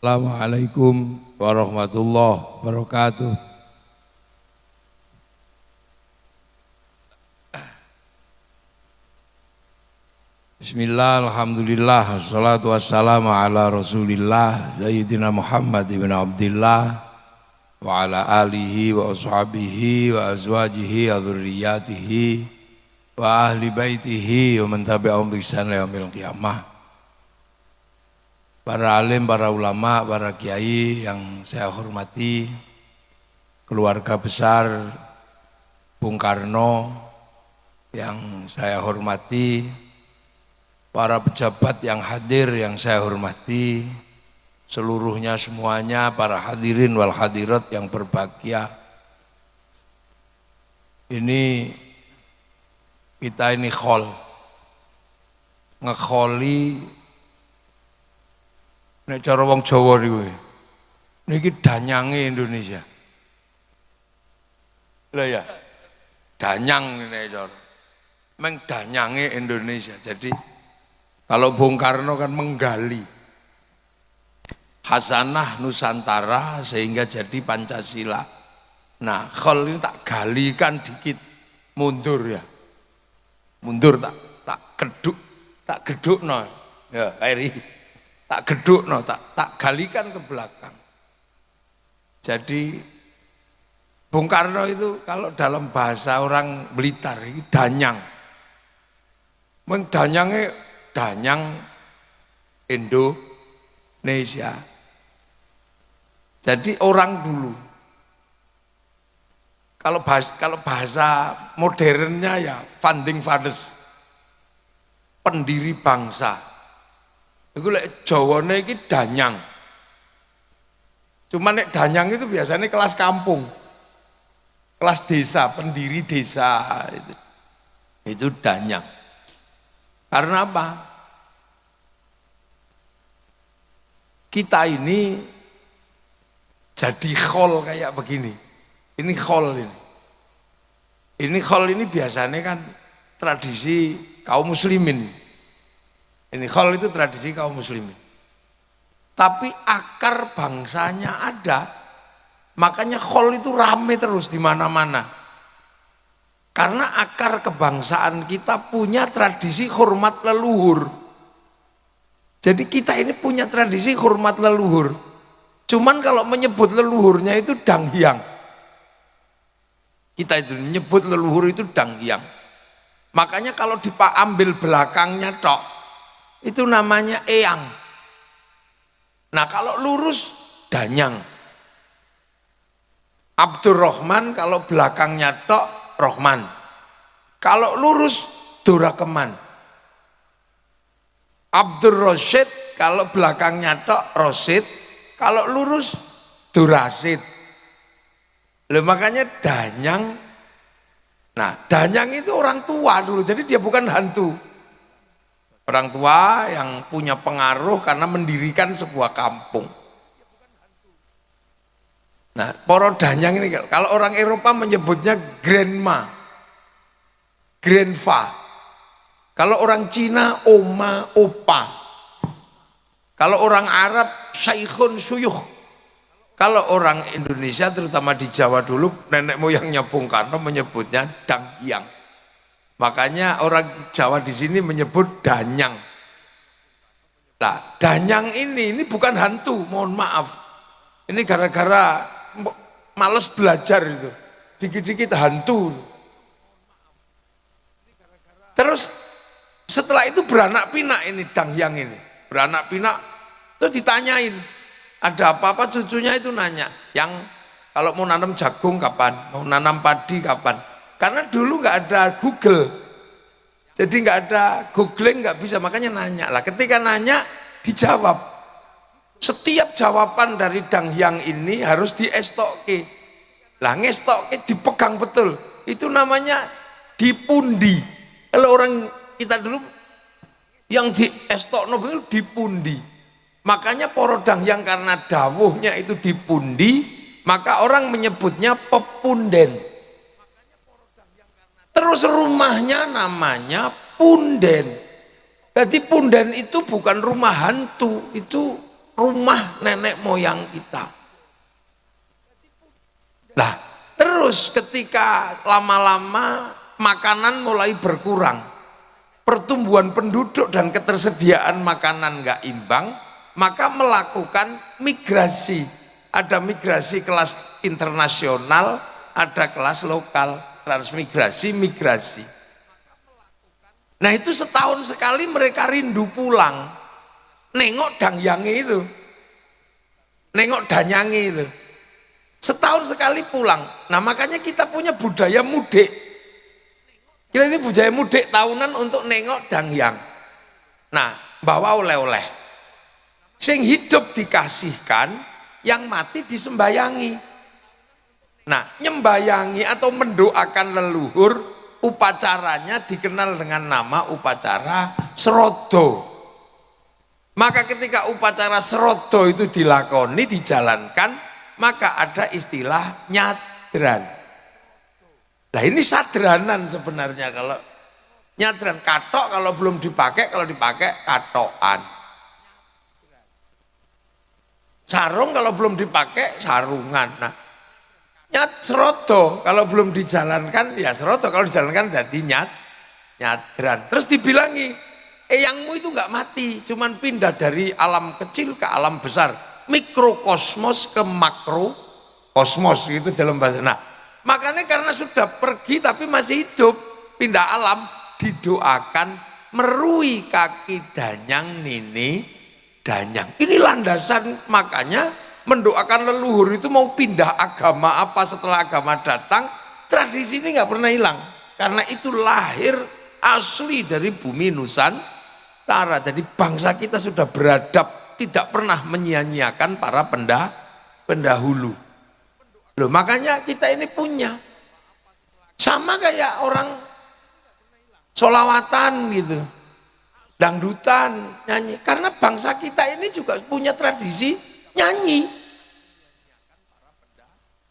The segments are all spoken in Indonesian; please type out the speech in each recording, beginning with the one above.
Assalamualaikum warahmatullahi wabarakatuh. Bismillah, alhamdulillah, wassalatu wassalamu ala rasulillah Sayyidina Muhammad ibn Abdillah wa ala alihi wa ashabihi wa azwajihi wa dzurriyyatihi wa ahli baitihi wa man tabi'ahum bi ihsan ila yaumil qiyamah. Para alim, para ulama, para kiai yang saya hormati, keluarga besar Bung Karno yang saya hormati, para pejabat yang hadir yang saya hormati, seluruhnya semuanya, para hadirin wal hadirat yang berbahagia. Ini kita ini ngekholi nek cara wong Jawa niki danyange Indonesia. Lha ya, danyang nek cara. Meng danyange Indonesia. Jadi kalau Bung Karno kan menggali Hasanah Nusantara sehingga jadi Pancasila. Nah, khol ini tak galikan dikit, mundur ya. Mundur tak geduk no. Ya, Kairi. Tak geduk no, tak galikan ke belakang. Jadi Bung Karno itu kalau dalam bahasa orang Blitar ini danyang. Danyangnya danyang Indonesia. Jadi orang dulu. Kalau bahasa modernnya ya founding fathers, pendiri bangsa. Iku lek Jawane iki danyang. Cuma nek danyang itu biasanya kelas kampung. Kelas desa, pendiri desa itu. Itu danyang. Karena apa? Kita ini jadi khol kayak begini. Ini khol ini. Ini khol ini biasanya kan tradisi kaum muslimin. Ini khol itu tradisi kaum muslimin. Tapi akar bangsanya ada. Makanya khol itu rame terus di mana-mana. Karena akar kebangsaan kita punya tradisi hormat leluhur. Jadi kita ini punya tradisi hormat leluhur. Cuman kalau menyebut leluhurnya itu danghyang. Kita itu menyebut leluhur itu danghyang. Makanya kalau diambil belakangnya tok, itu namanya eyang. Nah kalau lurus danyang. Abdurrahman kalau belakangnya tok Rohman. Kalau lurus Durakeman. Abdur Rasyid kalau belakangnya tok Rosid. Kalau lurus Durasid. Loh makanya danyang. Nah danyang itu orang tua dulu. Jadi dia bukan hantu. Orang tua yang punya pengaruh karena mendirikan sebuah kampung. Nah, poro danyang ini kalau orang Eropa menyebutnya grandma, grandpa. Kalau orang Cina oma, opa. Kalau orang Arab saikhun suyuh. Kalau orang Indonesia terutama di Jawa dulu nenek moyangnya Bung Karno menyebutnya danghyang. Makanya orang Jawa di sini menyebut danyang. Nah, danyang ini bukan hantu, mohon maaf. Ini gara-gara males belajar itu. Dikit-dikit hantu. Terus setelah itu beranak pinak ini danghyang ini. Beranak pinak itu ditanyain. Ada apa-apa cucunya itu nanya. Yang kalau mau nanam jagung kapan? Mau nanam padi kapan? Karena dulu nggak ada Google, jadi nggak ada googling, nggak bisa, makanya nanya lah. Ketika nanya dijawab. Setiap jawaban dari danghyang ini harus diestokke. Lah ngestokke dipegang betul. Itu namanya dipundi. Kalau orang kita dulu yang diestokno betul dipundi. Makanya poro danghyang karena dawuhnya itu dipundi, maka orang menyebutnya pepunden. Terus rumahnya namanya punden. Jadi punden itu bukan rumah hantu, itu rumah nenek moyang kita. Nah, terus ketika lama-lama makanan mulai berkurang, pertumbuhan penduduk dan ketersediaan makanan nggak imbang, maka melakukan migrasi. Ada migrasi kelas internasional, ada kelas lokal, transmigrasi, migrasi. Nah itu setahun sekali mereka rindu pulang, nengok dangyange itu, nengok danyange itu. Setahun sekali pulang. Nah makanya kita punya budaya mudik. Kita ini budaya mudik tahunan untuk nengok dangyang. Nah bawa oleh-oleh. Sing hidup dikasihkan, yang mati disembayangi. Nah nyembayangi atau mendoakan leluhur, upacaranya dikenal dengan nama upacara serodo. Maka ketika upacara serodo itu dilakoni, dijalankan, maka ada istilah nyadran. Nah ini sadranan sebenarnya. Kalau nyadran, katok kalau belum dipakai, kalau dipakai katokan. Sarung kalau belum dipakai sarungan. Nah serodo kalau belum dijalankan ya serodo, kalau dijalankan jadi nyadran. Terus dibilangi, eyangmu itu nggak mati, cuman pindah dari alam kecil ke alam besar, mikrokosmos ke makrokosmos, gitu dalam bahasa. Nah makanya karena sudah pergi tapi masih hidup, pindah alam, didoakan merui kaki danyang nini danyang. Ini landasan, makanya mendoakan leluhur itu mau pindah agama apa setelah agama datang, tradisi ini nggak pernah hilang, karena itu lahir asli dari bumi Nusantara. Jadi bangsa kita sudah beradab, tidak pernah menyia-nyiakan para pendahulu. Loh, makanya kita ini punya sama kayak orang solawatan gitu, dangdutan, nyanyi, karena bangsa kita ini juga punya tradisi nyanyi.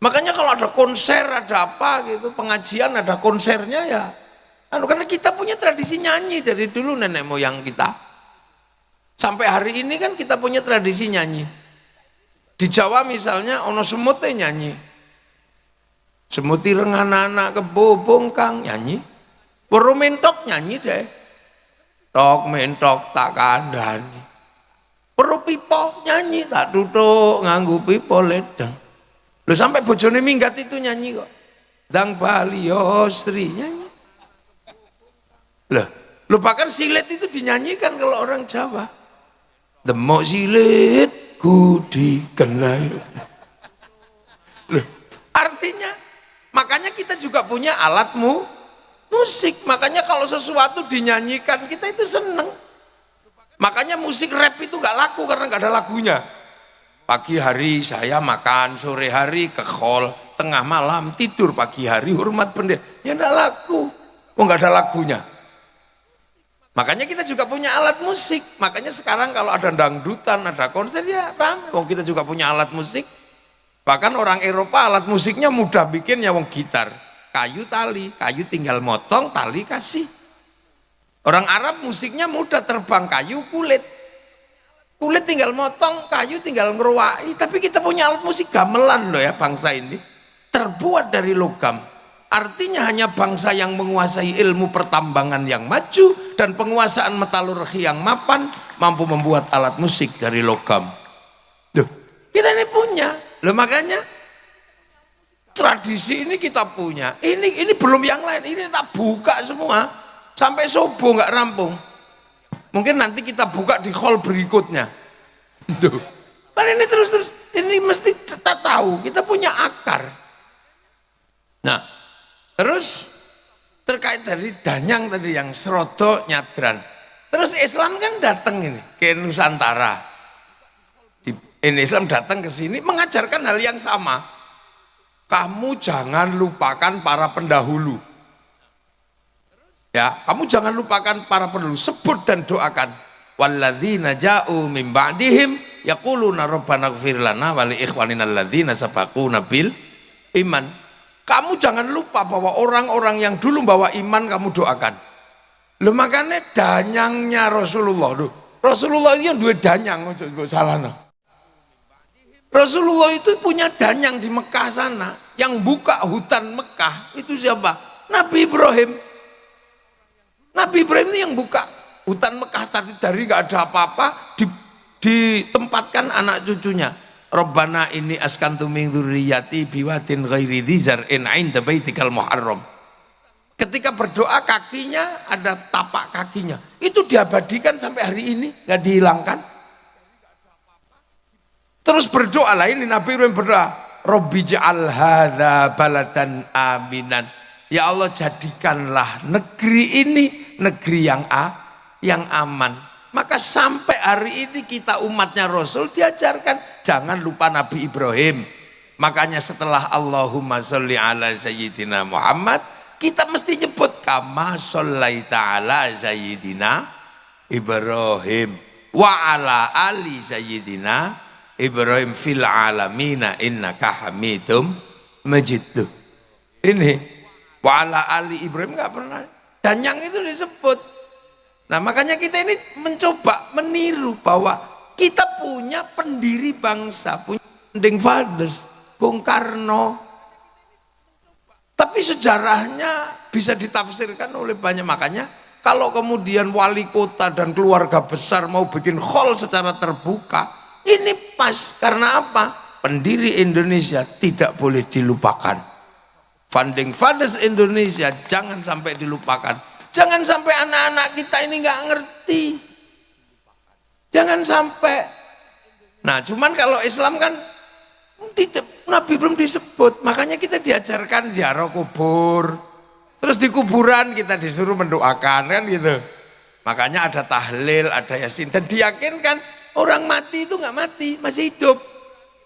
Makanya kalau ada konser, ada apa gitu, pengajian, ada konsernya ya, karena kita punya tradisi nyanyi dari dulu nenek moyang kita. Sampai hari ini kan kita punya tradisi nyanyi. Di Jawa misalnya ono semut nyanyi, semuti rengan-anak kebo bongkang nyanyi, weru mentok nyanyi deh, tok mentok tak kandani, weru pipo nyanyi, tak duduk nganggu pipo ledang. Loh, sampai bojone minggat itu nyanyi kok, dang Bali Yosri nyanyi. Loh, bahkan silet itu dinyanyikan kalau orang Jawa. Demok silet ku dikenal. Loh, artinya makanya kita juga punya alat musik. Makanya kalau sesuatu dinyanyikan kita itu seneng. Makanya musik rap itu gak laku karena gak ada lagunya. Pagi hari saya makan, sore hari ke hall, tengah malam tidur, pagi hari hormat bendera. Ya gak laku, gak ada lagunya. Makanya kita juga punya alat musik. Makanya sekarang kalau ada dangdutan, ada konser ya ramai. Kita juga punya alat musik. Bahkan orang Eropa alat musiknya mudah bikinnya, gitar, kayu tali, kayu tinggal motong, tali kasih. Orang Arab musiknya mudah, terbang kayu kulit, kulit tinggal motong, kayu tinggal ngeruai. Tapi kita punya alat musik gamelan loh ya, bangsa ini terbuat dari logam. Artinya hanya bangsa yang menguasai ilmu pertambangan yang maju dan penguasaan metalurgi yang mapan mampu membuat alat musik dari logam. Duh, kita ini punya. Loh, makanya tradisi ini kita punya. Ini belum yang lain. Ini tak buka semua sampai subuh nggak rampung. Mungkin nanti kita buka di hall berikutnya. Duh, kan ini terus ini mesti kita tahu. Kita punya akar. Nah. Terus terkait dari danyang tadi yang serodo nyadran. Terus Islam kan datang ini ke Nusantara. Ini Islam datang ke sini mengajarkan hal yang sama. Kamu jangan lupakan para pendahulu. Ya, kamu jangan lupakan para pendahulu. Sebut dan doakan. Walladzina ja'u min ba'dihim yaquluna rabbana ighfir lana wa li ikhwanina alladzina sabaquna bil iman. Kamu jangan lupa bahwa orang-orang yang dulu bawa iman kamu doakan. Loh, makanya danyangnya Rasulullah. Rasulullah itu yang dua danyang, salah. Rasulullah itu punya danyang di Mekah sana. Yang buka hutan Mekah itu siapa? Nabi Ibrahim. Nabi Ibrahim itu yang buka hutan Mekah tadi, dari gak ada apa-apa ditempatkan anak cucunya. Rabbana ini askantu min dzurriyyati biwadin ghairi dzi zar'in 'inda baitikal muharram. Ketika berdoa kakinya ada tapak kakinya. Itu diabadikan sampai hari ini, gak dihilangkan. Terus berdoa lah, ini Nabi Ibrahim berdoa, Rabbi ja'al hadza baladan aminan. Ya Allah, jadikanlah negeri ini negeri yang aman. Maka sampai hari ini kita umatnya Rasul diajarkan jangan lupa Nabi Ibrahim. Makanya setelah Allahumma sholli ala sayyidina Muhammad, kita mesti nyebut kama shollaita ala sayyidina Ibrahim wa ala ali sayyidina Ibrahim fil alamina innaka hamidum majid. Ini wa ala ali Ibrahim nggak pernah, dan yang itu disebut. Nah makanya kita ini mencoba meniru bahwa kita punya pendiri bangsa, punya founding fathers, Bung Karno. Tapi sejarahnya bisa ditafsirkan oleh banyak. Makanya kalau kemudian wali kota dan keluarga besar mau bikin hall secara terbuka, ini pas. Karena apa? Pendiri Indonesia tidak boleh dilupakan. Founding fathers Indonesia jangan sampai dilupakan. Jangan sampai anak-anak kita ini nggak ngerti. Jangan sampai. Nah, cuman kalau Islam kan tidak, Nabi belum disebut. Makanya kita diajarkan ziarah kubur. Terus di kuburan kita disuruh mendoakan kan gitu. Makanya ada tahlil, ada yasin, dan diyakinkan orang mati itu nggak mati, masih hidup.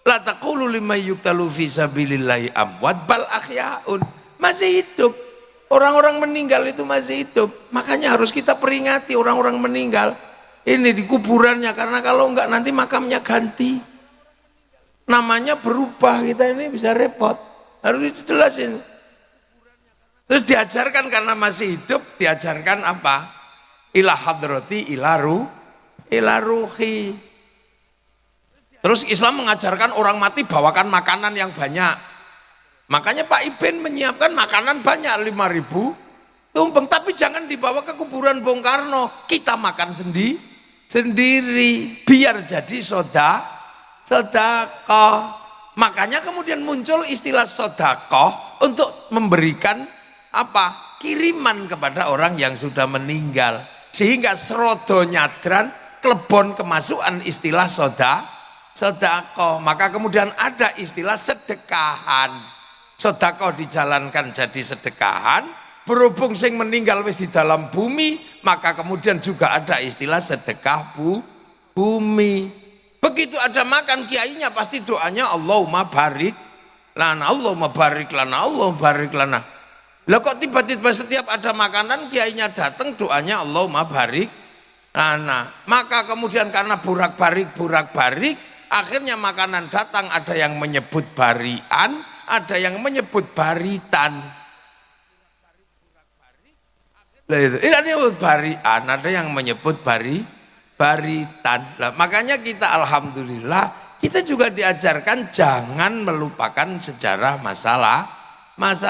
La taqulu liman yuqtalu fi sabilillahi amwat bal ahyaun. Masih hidup. Orang-orang meninggal itu masih hidup. Makanya harus kita peringati orang-orang meninggal. Ini di kuburannya, karena kalau enggak nanti makamnya ganti. Namanya berubah, kita ini bisa repot. Harus dijelasin. Terus diajarkan karena masih hidup, diajarkan apa? Ila hadrati ila ruhi. Terus Islam mengajarkan orang mati bawakan makanan yang banyak. Makanya Pak Iben menyiapkan makanan banyak, 5.000 tumpeng. Tapi jangan dibawa ke kuburan Bung Karno. Kita makan sendiri. Biar jadi sodakoh. Makanya kemudian muncul istilah sodakoh untuk memberikan apa? Kiriman kepada orang yang sudah meninggal. Sehingga serodo nyadran klebon kemasukan istilah sodakoh. Maka kemudian ada istilah sedekahan. Sedekah dijalankan jadi sedekahan, berhubung sing meninggal wis di dalam bumi, maka kemudian juga ada istilah sedekah bumi. Begitu ada makan kiainya pasti doanya Allahumma barik lana, Allahumma barik lana, Allahumma barik lana. Lah kok tiba-tiba setiap ada makanan kiainya datang doanya Allahumma barik lana. Maka kemudian karena burak-barik, akhirnya makanan datang, ada yang menyebut barian, ada yang menyebut baritan. Ini menyebut barian, ada yang menyebut baritan. Nah, makanya kita alhamdulillah kita juga diajarkan jangan melupakan sejarah masa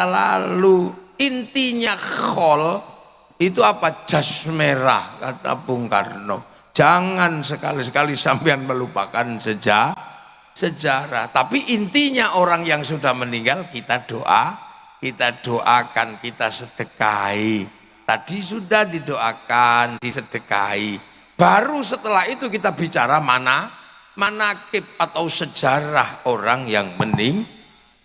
lalu. Intinya khol itu apa? Jas merah, kata Bung Karno. Jangan sekali-sekali sampean melupakan sejarah. Tapi intinya orang yang sudah meninggal kita doakan, kita sedekahi. Tadi sudah didoakan, disedekahi. Baru setelah itu kita bicara manakib atau sejarah orang yang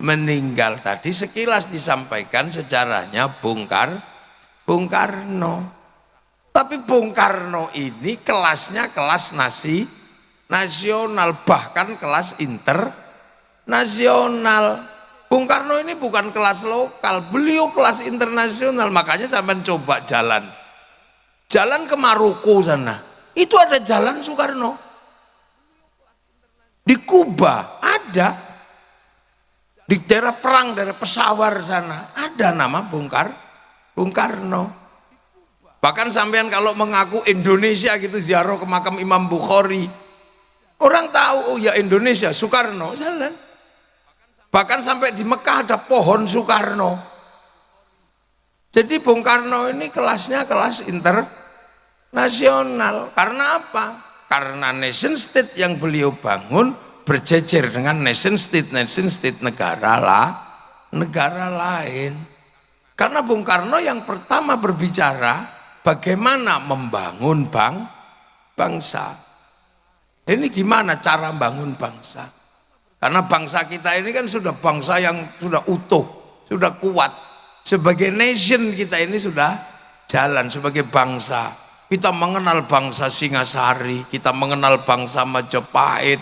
meninggal. Tadi sekilas disampaikan sejarahnya Bung Karno. Tapi Bung Karno ini kelasnya kelas nasional, bahkan kelas internasional. Bung Karno ini bukan kelas lokal, beliau kelas internasional. Makanya sampai coba jalan ke Maroko sana, itu ada jalan Soekarno. Di Kuba ada, di daerah perang, daerah Peshawar sana ada nama Bung Karno. Bahkan sampean kalau mengaku Indonesia gitu ziarah ke makam Imam Bukhari, Orang tahu, oh ya Indonesia, Soekarno, jalan. Bahkan sampai di Mekah ada pohon Soekarno. Jadi Bung Karno ini kelasnya kelas internasional. Karena apa? Karena nation state yang beliau bangun berjejer dengan nation state negara lain. Karena Bung Karno yang pertama berbicara bagaimana membangun bangsa. Ini gimana cara membangun bangsa? Karena bangsa kita ini kan sudah bangsa yang sudah utuh, sudah kuat. Sebagai nation kita ini sudah jalan sebagai bangsa. Kita mengenal bangsa Singasari, kita mengenal bangsa Majapahit.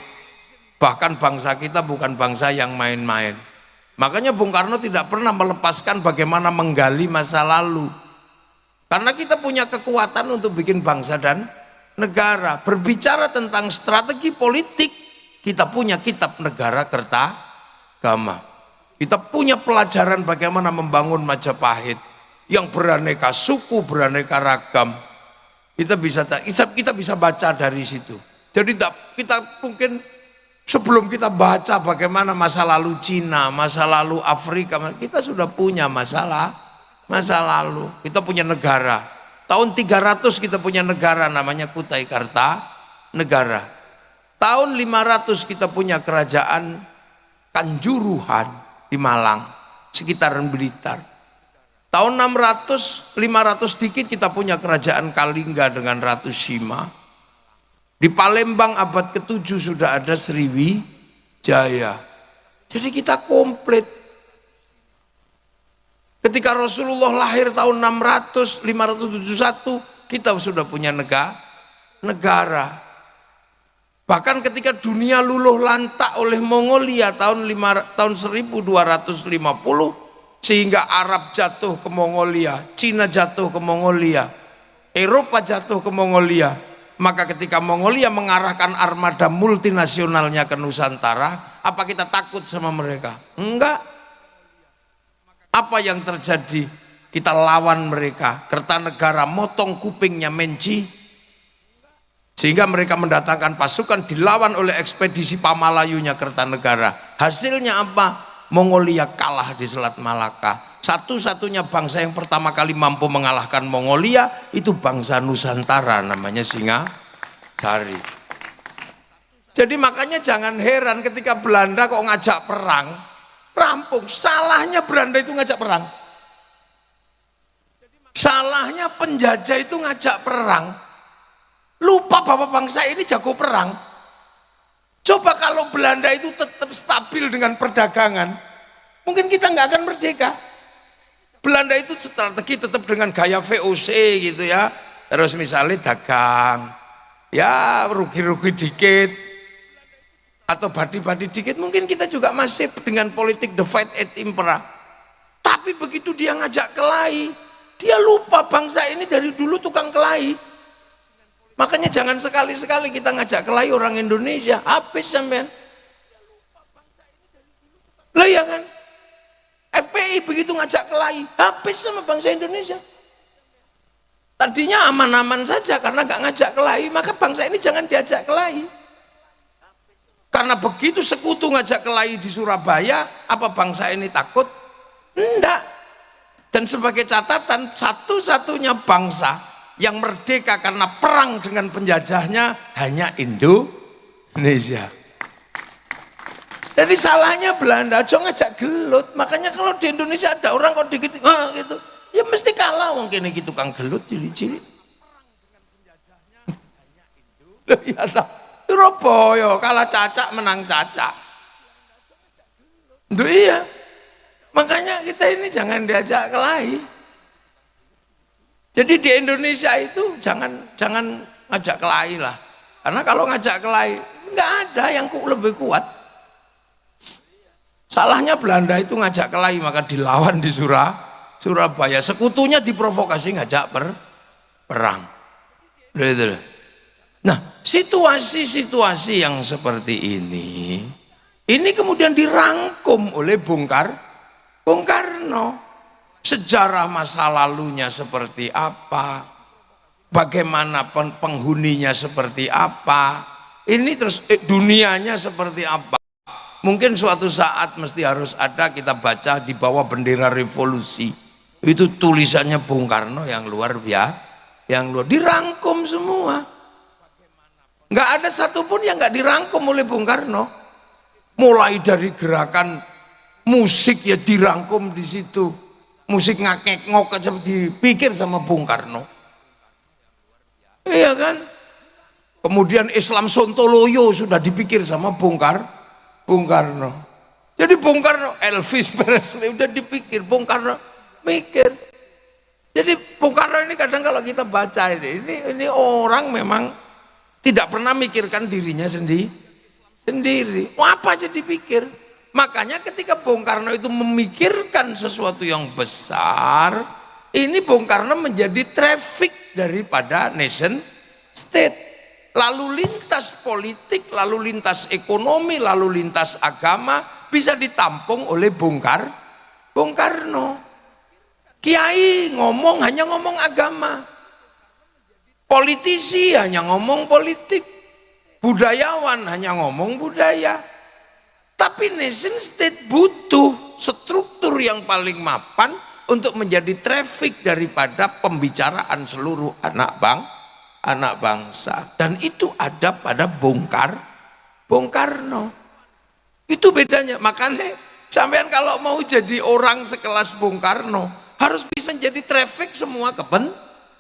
Bahkan bangsa kita bukan bangsa yang main-main. Makanya Bung Karno tidak pernah melepaskan bagaimana menggali masa lalu. Karena kita punya kekuatan untuk bikin bangsa dan negara. Berbicara tentang strategi politik, kita punya kitab Negara Kertagama. Kita punya pelajaran bagaimana membangun Majapahit yang beraneka suku, beraneka ragam. Kita bisa baca dari situ. Jadi kita mungkin sebelum kita baca bagaimana masa lalu Cina, masa lalu Afrika, kita sudah punya masa lalu. Kita punya negara. Tahun 300 kita punya negara namanya Kutai Kartanegara. Tahun 500 kita punya kerajaan Kanjuruhan di Malang, sekitaran Blitar. Tahun 500 dikit kita punya kerajaan Kalingga dengan Ratu Sima. Di Palembang abad ke-7 sudah ada Sriwijaya. Jadi kita komplit. Ketika Rasulullah lahir tahun 571, kita sudah punya negara. Bahkan ketika dunia luluh lantak oleh Mongolia tahun 1250, sehingga Arab jatuh ke Mongolia, Cina jatuh ke Mongolia, Eropa jatuh ke Mongolia, maka ketika Mongolia mengarahkan armada multinasionalnya ke Nusantara, apa kita takut sama mereka? Enggak. Apa yang terjadi? Kita lawan mereka. Kertanegara motong kupingnya Menci, sehingga mereka mendatangkan pasukan, dilawan oleh ekspedisi Pamalayunya Kertanegara. Hasilnya apa? Mongolia kalah di Selat Malaka. Satu-satunya bangsa yang pertama kali mampu mengalahkan Mongolia itu bangsa Nusantara, namanya Singasari. Jadi makanya jangan heran ketika Belanda kok ngajak perang, rampung. Salahnya Belanda itu ngajak perang. Salahnya penjajah itu ngajak perang. Lupa bahwa bangsa ini jago perang. Coba kalau Belanda itu tetap stabil dengan perdagangan, mungkin kita nggak akan merdeka. Belanda itu strategi tetap dengan gaya VOC gitu ya. Terus misalnya dagang, ya rugi-rugi dikit, atau badi-badi dikit, mungkin kita juga masih dengan politik divide et impera. Tapi begitu dia ngajak kelahi, dia lupa bangsa ini dari dulu tukang kelahi. Makanya jangan sekali-sekali kita ngajak kelahi orang Indonesia, habis sampean. Lah ya kan? FPI begitu ngajak kelahi, habis sama bangsa Indonesia. Tadinya aman-aman saja karena gak ngajak kelahi, maka bangsa ini jangan diajak kelahi. Karena begitu sekutu ngajak kelahi di Surabaya, apa bangsa ini takut? Enggak. Dan sebagai catatan, satu-satunya bangsa yang merdeka karena perang dengan penjajahnya hanya Indonesia. Jadi salahnya Belanda aja ngajak gelut. Makanya kalau di Indonesia ada orang kok dikit gitu, ya mesti kalah wong kene iki tukang gelut cilik-cilik. Ya ta. Surabaya kalah cacak menang cacak. Duh iya. Makanya kita ini jangan diajak kelahi. Jadi di Indonesia itu jangan ngajak kelahi lah. Karena kalau ngajak kelahi nggak ada yang lebih kuat. Salahnya Belanda itu ngajak kelahi maka dilawan di Surabaya. Sekutunya diprovokasi ngajak perang. Nah, situasi-situasi yang seperti ini kemudian dirangkum oleh Bung Karno. Sejarah masa lalunya seperti apa, bagaimana penghuninya seperti apa, ini terus dunianya seperti apa. Mungkin suatu saat mesti harus ada, kita baca di bawah bendera revolusi. Itu tulisannya Bung Karno yang luar biasa, yang luar dirangkum semua. Nggak ada satupun yang nggak dirangkum oleh Bung Karno. Mulai dari gerakan musik ya dirangkum di situ. Musik ngakek-ngok aja dipikir sama Bung Karno. Iya kan? Kemudian Islam Sontoloyo sudah dipikir sama Bung Karno. Jadi Bung Karno, Elvis Presley udah dipikir, Bung Karno mikir. Jadi Bung Karno ini kadang kalau kita baca ini orang memang tidak pernah mikirkan dirinya sendiri. Mau apa aja dipikir. Makanya ketika Bung Karno itu memikirkan sesuatu yang besar, ini Bung Karno menjadi traffic daripada nation state. Lalu lintas politik, lalu lintas ekonomi, lalu lintas agama bisa ditampung oleh Bung Karno. Kiai ngomong hanya ngomong agama. Politisi hanya ngomong politik. Budayawan hanya ngomong budaya. Tapi nation state butuh struktur yang paling mapan untuk menjadi traffic daripada pembicaraan seluruh anak bangsa. Dan itu ada pada Bung Karno. Itu bedanya. Makanya sampean kalau mau jadi orang sekelas Bung Karno harus bisa jadi traffic semua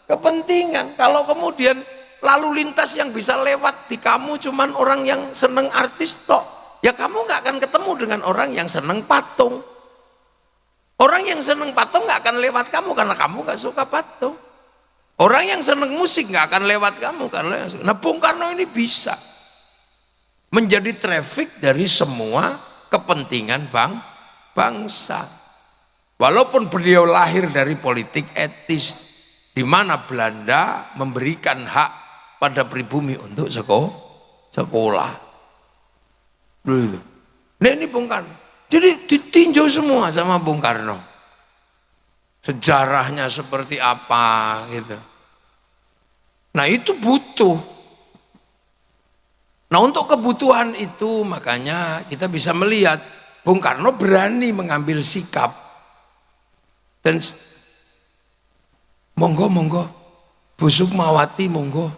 kepentingan. Kalau kemudian lalu lintas yang bisa lewat di kamu cuman orang yang seneng artis tok, ya kamu nggak akan ketemu dengan orang yang seneng patung. Orang yang seneng patung nggak akan lewat kamu karena kamu nggak suka patung. Orang yang seneng musik nggak akan lewat kamu karena. Nah, Bung Karno ini bisa menjadi traffic dari semua kepentingan bangsa. Walaupun beliau lahir dari politik etis, di mana Belanda memberikan hak pada pribumi untuk sekolah. Dulu. Nah ini Bung Karno. Jadi ditinjau semua sama Bung Karno. Sejarahnya seperti apa gitu. Nah itu butuh. Nah untuk kebutuhan itu makanya kita bisa melihat Bung Karno berani mengambil sikap. Dan monggo Bu Sukmawati monggo.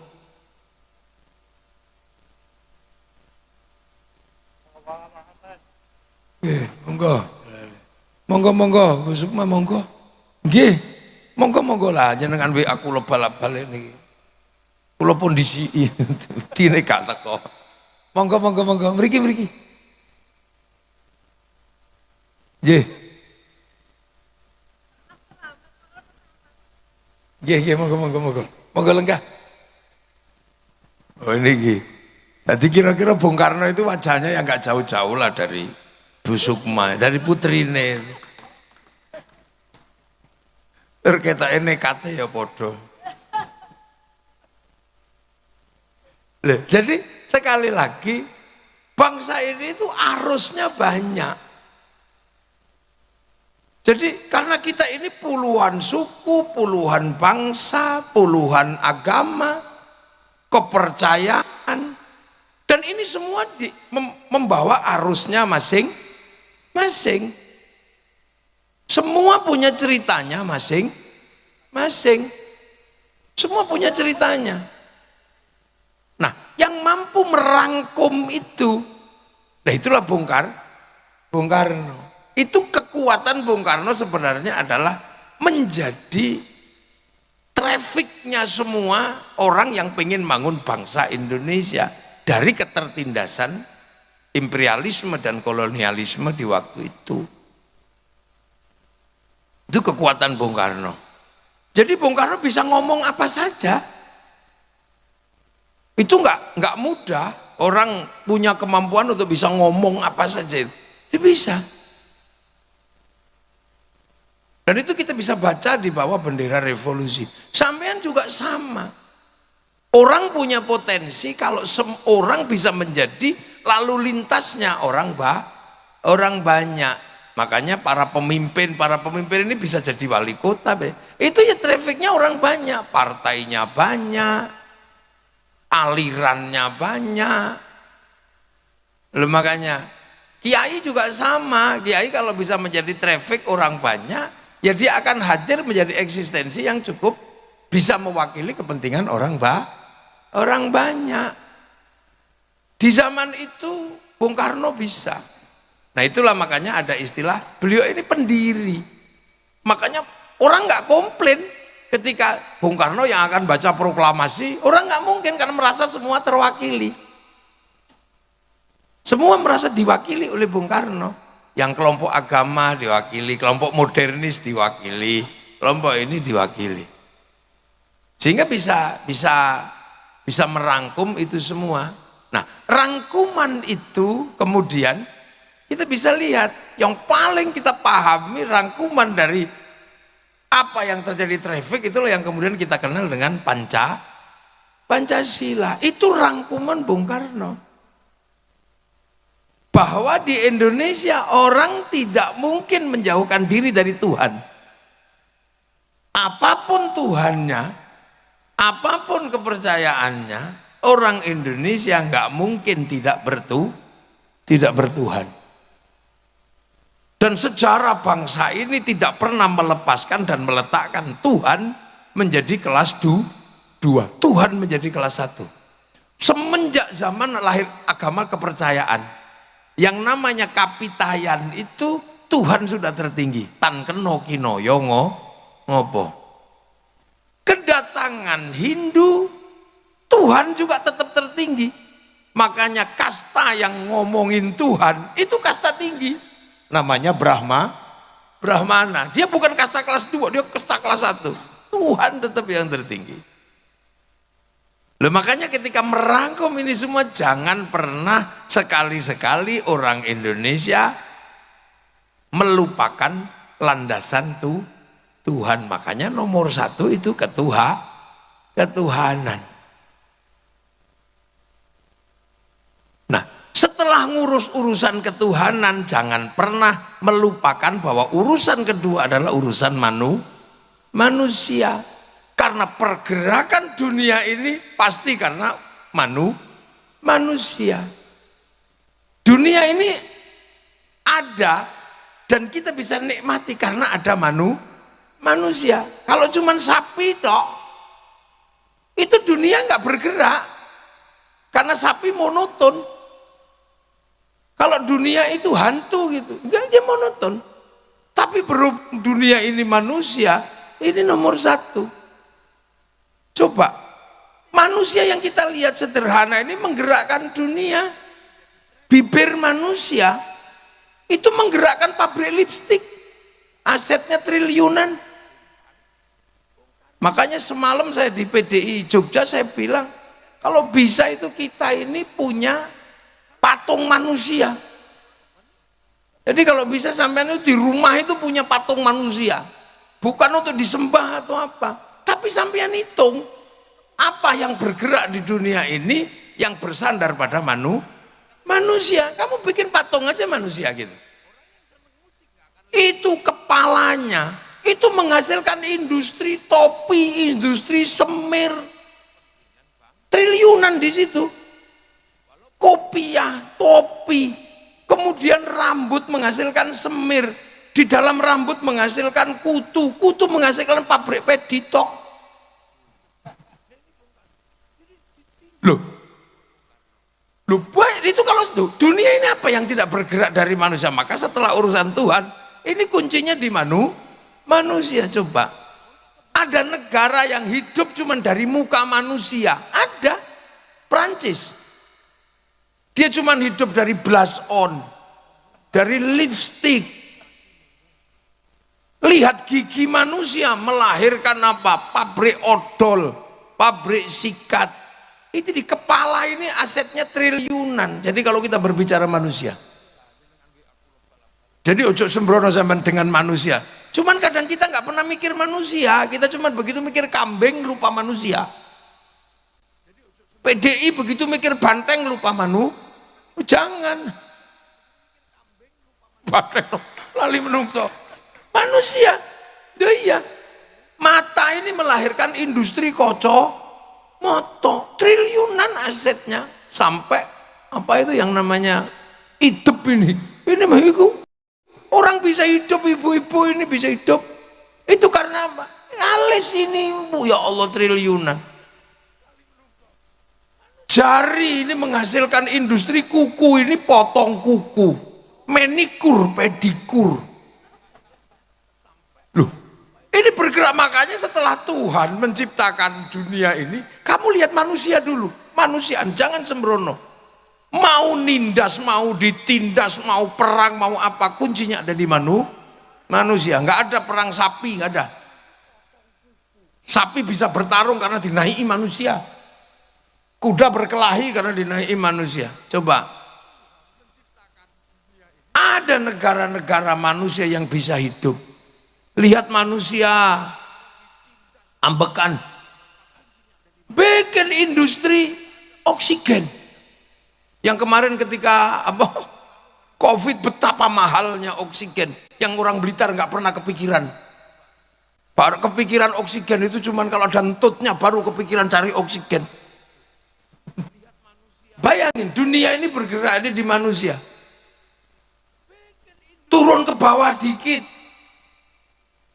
Monggo Bu Sukma monggo. Nggih. Monggo lah jenengan WA kula bal-balik niki. Kula pun disiki dine gak teko. Monggo mriki. Nggih. Nggih, monggo. Monggo lenggah. Oh ini. Jadi kira-kira Bung Karno itu wajahnya yang gak jauh-jauh lah dari Bu Sukma, dari putrine. Terketake nekate ya podo. Jadi sekali lagi bangsa ini itu arusnya banyak. Jadi karena kita ini puluhan suku, puluhan bangsa, puluhan agama, kepercayaan, dan ini semua membawa arusnya masing-masing. Semua punya ceritanya masing-masing. Semua punya ceritanya. Nah, yang mampu merangkum itu, nah itulah Bung Karno. Itu kekuatan Bung Karno sebenarnya adalah menjadi trafficnya semua orang yang pengen bangun bangsa Indonesia dari ketertindasan imperialisme dan kolonialisme di waktu itu. Itu kekuatan Bung Karno. Jadi Bung Karno bisa ngomong apa saja. Itu nggak mudah. Orang punya kemampuan untuk bisa ngomong apa saja. Dia bisa. Dan itu kita bisa baca di bawah bendera revolusi. Sampean juga sama. Orang punya potensi kalau orang bisa menjadi lalu lintasnya orang banyak. Makanya para pemimpin ini bisa jadi wali kota. Itu ya trafficnya orang banyak, partainya banyak, alirannya banyak. Loh, makanya kiai juga sama. Kiai kalau bisa menjadi traffic orang banyak, ya dia akan hadir menjadi eksistensi yang cukup bisa mewakili kepentingan orang banyak. Di zaman itu Bung Karno bisa. Nah itulah makanya ada istilah beliau ini pendiri. Makanya orang nggak komplain ketika Bung Karno yang akan baca proklamasi, orang nggak mungkin karena merasa semua terwakili. Semua merasa diwakili oleh Bung Karno. Yang kelompok agama diwakili, kelompok modernis diwakili, kelompok ini diwakili. Sehingga bisa merangkum itu semua. Nah, rangkuman itu kemudian kita bisa lihat yang paling kita pahami rangkuman dari apa yang terjadi traffic itulah yang kemudian kita kenal dengan Pancasila. Itu rangkuman Bung Karno. Bahwa di Indonesia orang tidak mungkin menjauhkan diri dari Tuhan. Apapun Tuhannya, apapun kepercayaannya, orang Indonesia nggak mungkin tidak bertuhan. Dan sejarah bangsa ini tidak pernah melepaskan dan meletakkan Tuhan menjadi kelas 2, Tuhan menjadi kelas 1. Semenjak zaman lahir agama kepercayaan, yang namanya kapitayan itu Tuhan sudah tertinggi. Tan keno kinoyo ngopo. Kedatangan Hindu, Tuhan juga tetap tertinggi. Makanya kasta yang ngomongin Tuhan itu kasta tinggi. Namanya Brahmana. Dia bukan kasta kelas 2, dia kasta kelas 1. Tuhan tetap yang tertinggi. Loh, makanya ketika merangkum ini semua jangan pernah sekali-sekali orang Indonesia melupakan landasan Tuhan. Makanya nomor 1 itu ketuhanan. Nah, setelah ngurus urusan ketuhanan jangan pernah melupakan bahwa urusan kedua adalah urusan manusia. Karena pergerakan dunia ini pasti karena manusia. Dunia ini ada dan kita bisa nikmati karena ada manusia. Kalau cuman sapi tok, itu dunia nggak bergerak karena sapi monoton. Kalau dunia itu hantu gitu, enggak, dia monoton. Tapi berhubung dunia ini manusia, ini nomor 1. Coba, manusia yang kita lihat sederhana ini menggerakkan dunia. Bibir manusia itu menggerakkan pabrik lipstik, asetnya triliunan. Makanya semalam saya di PDI Jogja saya bilang, kalau bisa itu kita ini punya patung manusia. Jadi kalau bisa sampean itu di rumah itu punya patung manusia, bukan untuk disembah atau apa. Tapi sampean hitung apa yang bergerak di dunia ini yang bersandar pada manusia. Kamu bikin patung aja manusia gitu. Itu kepalanya itu menghasilkan industri topi, industri semir, triliunan di situ. Kopiah, topi, kemudian rambut menghasilkan semir. Di dalam rambut menghasilkan kutu menghasilkan pabrik peditok. Loh, itu kalau dunia ini apa yang tidak bergerak dari manusia? Maka setelah urusan Tuhan, ini kuncinya di manusia. Coba, ada negara yang hidup cuma dari muka manusia, ada. Prancis, dia cuma hidup dari blush on, dari lipstick. Lihat gigi manusia melahirkan apa? Pabrik odol, pabrik sikat. Itu di kepala ini asetnya triliunan. Jadi kalau kita berbicara manusia, jadi ojo sembrono zaman dengan manusia. Cuman kadang kita nggak pernah mikir manusia, kita cuma begitu mikir kambing lupa manusia. PDI begitu mikir banteng lupa jangan. Banteng lali menungso. Manusia, iya. Mata ini melahirkan industri moto triliunan asetnya, sampai apa itu yang namanya hidup ini mah itu orang bisa hidup, ibu-ibu ini bisa hidup itu karena apa? Alis ini, ya Allah, triliunan. Jari ini menghasilkan industri kuku, ini potong kuku, manikur, pedikur. Loh, ini bergerak. Makanya setelah Tuhan menciptakan dunia ini, kamu lihat manusia dulu. Manusia, jangan sembrono. Mau nindas, mau ditindas, mau perang, mau apa, kuncinya ada di manusia. Nggak ada perang sapi, nggak ada. Sapi bisa bertarung karena dinaiki manusia. Kuda berkelahi karena dinaiki manusia. Coba. Ada negara-negara manusia yang bisa hidup. Lihat manusia ambekan, bikin industri oksigen. Yang kemarin ketika COVID, betapa mahalnya oksigen, yang orang Blitar nggak pernah kepikiran. Baru kepikiran oksigen itu cuman kalau ada entutnya baru kepikiran cari oksigen. Bayangin, dunia ini bergerak ini di manusia. Turun ke bawah dikit,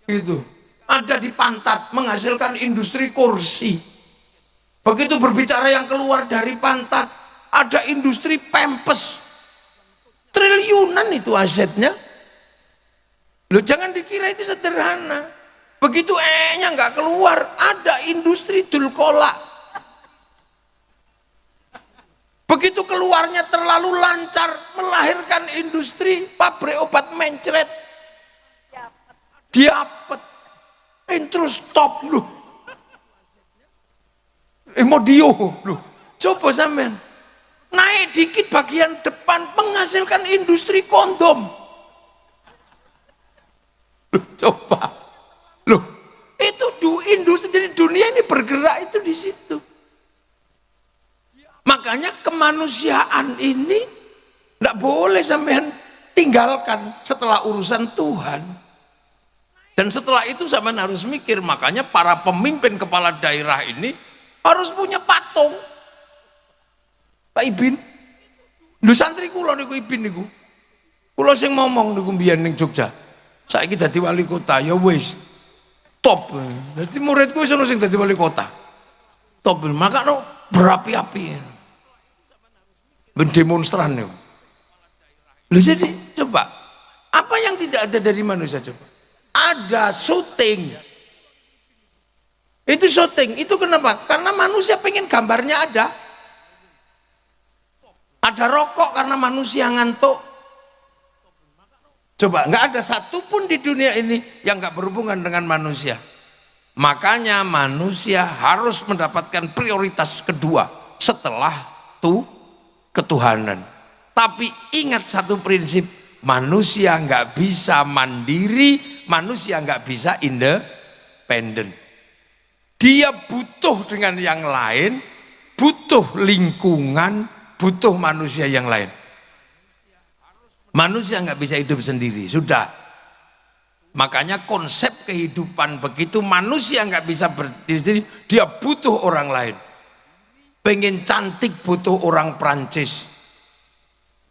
itu ada di pantat, menghasilkan industri kursi. Begitu berbicara yang keluar dari pantat, ada industri pempes, triliunan itu asetnya. Loh, jangan dikira itu sederhana. Begitu nya nggak keluar, ada industri dulkola. Begitu keluarnya terlalu lancar, melahirkan industri pabrik obat mencret. Diapet, terus stop lu, modio lu, coba sampean naik dikit bagian depan, menghasilkan industri kondom. Loh, coba, loh, itu industri. Jadi dunia ini bergerak itu di situ. Makanya kemanusiaan ini tidak boleh sampean tinggalkan setelah urusan Tuhan. Dan setelah itu sampean harus mikir. Makanya para pemimpin kepala daerah ini harus punya patung. Pak Ibin, lu santri kula niku Ibin niku. Kula sing ngomong niku mbiyen ning Jogja. Saiki dadi wali kota ya wis top. Dadi muridku wis ono sing dadi wali kota. Top, makanya berapi-api. Mendemonstran niku. Lho, jadi coba, apa yang tidak ada dari manusia coba? Ada syuting. Itu syuting, itu kenapa? Karena manusia pengen gambarnya ada. Ada rokok karena manusia ngantuk. Coba, nggak ada satupun di dunia ini yang nggak berhubungan dengan manusia. Makanya manusia harus mendapatkan prioritas kedua setelah ketuhanan. Tapi ingat satu prinsip, manusia nggak bisa mandiri, manusia nggak bisa independen. Dia butuh dengan yang lain, butuh lingkungan, butuh manusia yang lain. Manusia nggak bisa hidup sendiri, sudah. Makanya konsep kehidupan begitu, manusia nggak bisa berdiri sendiri, dia butuh orang lain. Pengen cantik butuh orang Prancis.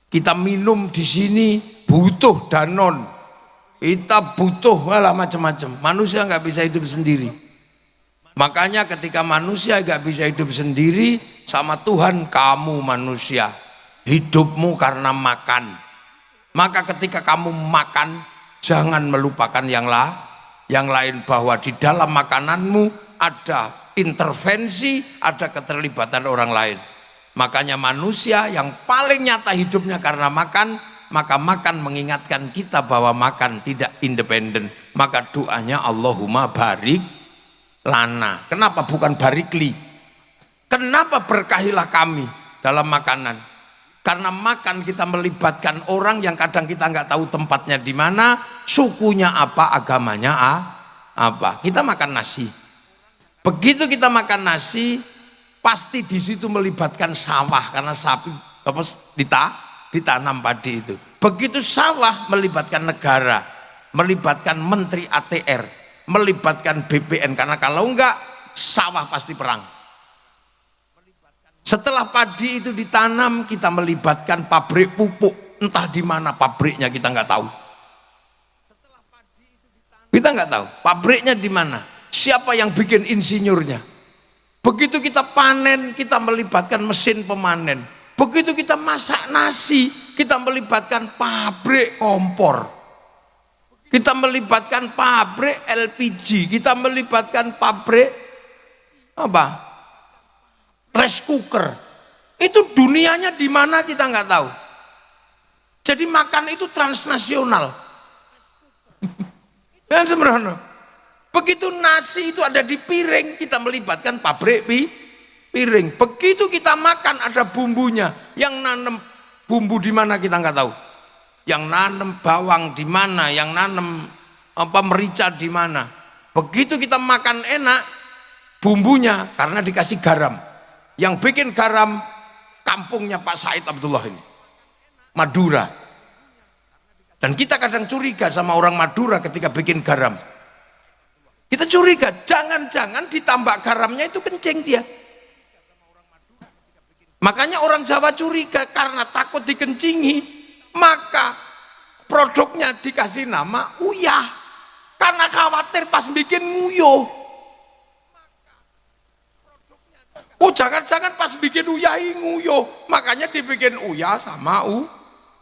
Kita minum di sini butuh Danon. Kita butuh macam-macam. Manusia nggak bisa hidup sendiri. Makanya ketika manusia nggak bisa hidup sendiri, sama Tuhan, kamu manusia hidupmu karena makan. Maka ketika kamu makan, jangan melupakan yang lain, bahwa di dalam makananmu ada intervensi, ada keterlibatan orang lain. Makanya manusia yang paling nyata hidupnya karena makan, maka makan mengingatkan kita bahwa makan tidak independen. Maka doanya Allahumma barik lana. Kenapa bukan barikli? Kenapa berkahilah kami dalam makanan? Karena makan kita melibatkan orang yang kadang kita nggak tahu tempatnya di mana, sukunya apa, agamanya apa. Kita makan nasi. Begitu kita makan nasi, pasti di situ melibatkan sawah karena sapi ditanam padi itu. Begitu sawah melibatkan negara, melibatkan menteri ATR, melibatkan BPN, karena kalau enggak sawah pasti perang. Setelah padi itu ditanam, kita melibatkan pabrik pupuk. Entah di mana pabriknya kita nggak tahu. Kita nggak tahu pabriknya di mana. Siapa yang bikin insinyurnya? Begitu kita panen, kita melibatkan mesin pemanen. Begitu kita masak nasi, kita melibatkan pabrik kompor. Kita melibatkan pabrik LPG. Kita melibatkan pabrik apa? Rice cooker. Itu dunianya di mana kita nggak tahu. Jadi makan itu transnasional. Dan sembrono. Begitu nasi itu ada di piring, kita melibatkan pabrik piring. Begitu kita makan ada bumbunya. Yang nanam bumbu di mana kita nggak tahu. Yang nanam bawang di mana, yang nanam merica di mana. Begitu kita makan enak, bumbunya karena dikasih garam. Yang bikin garam kampungnya Pak Said Abdullah ini, Madura. Dan kita kadang curiga sama orang Madura ketika bikin garam. Kita curiga, jangan-jangan ditambah garamnya itu kencing dia. Makanya orang Jawa curiga karena takut dikencingi, maka produknya dikasih nama uyah. Karena khawatir pas bikin nguyuh. Oh jangan-jangan pas bikin uyah nguyuh, makanya dibikin uyah sama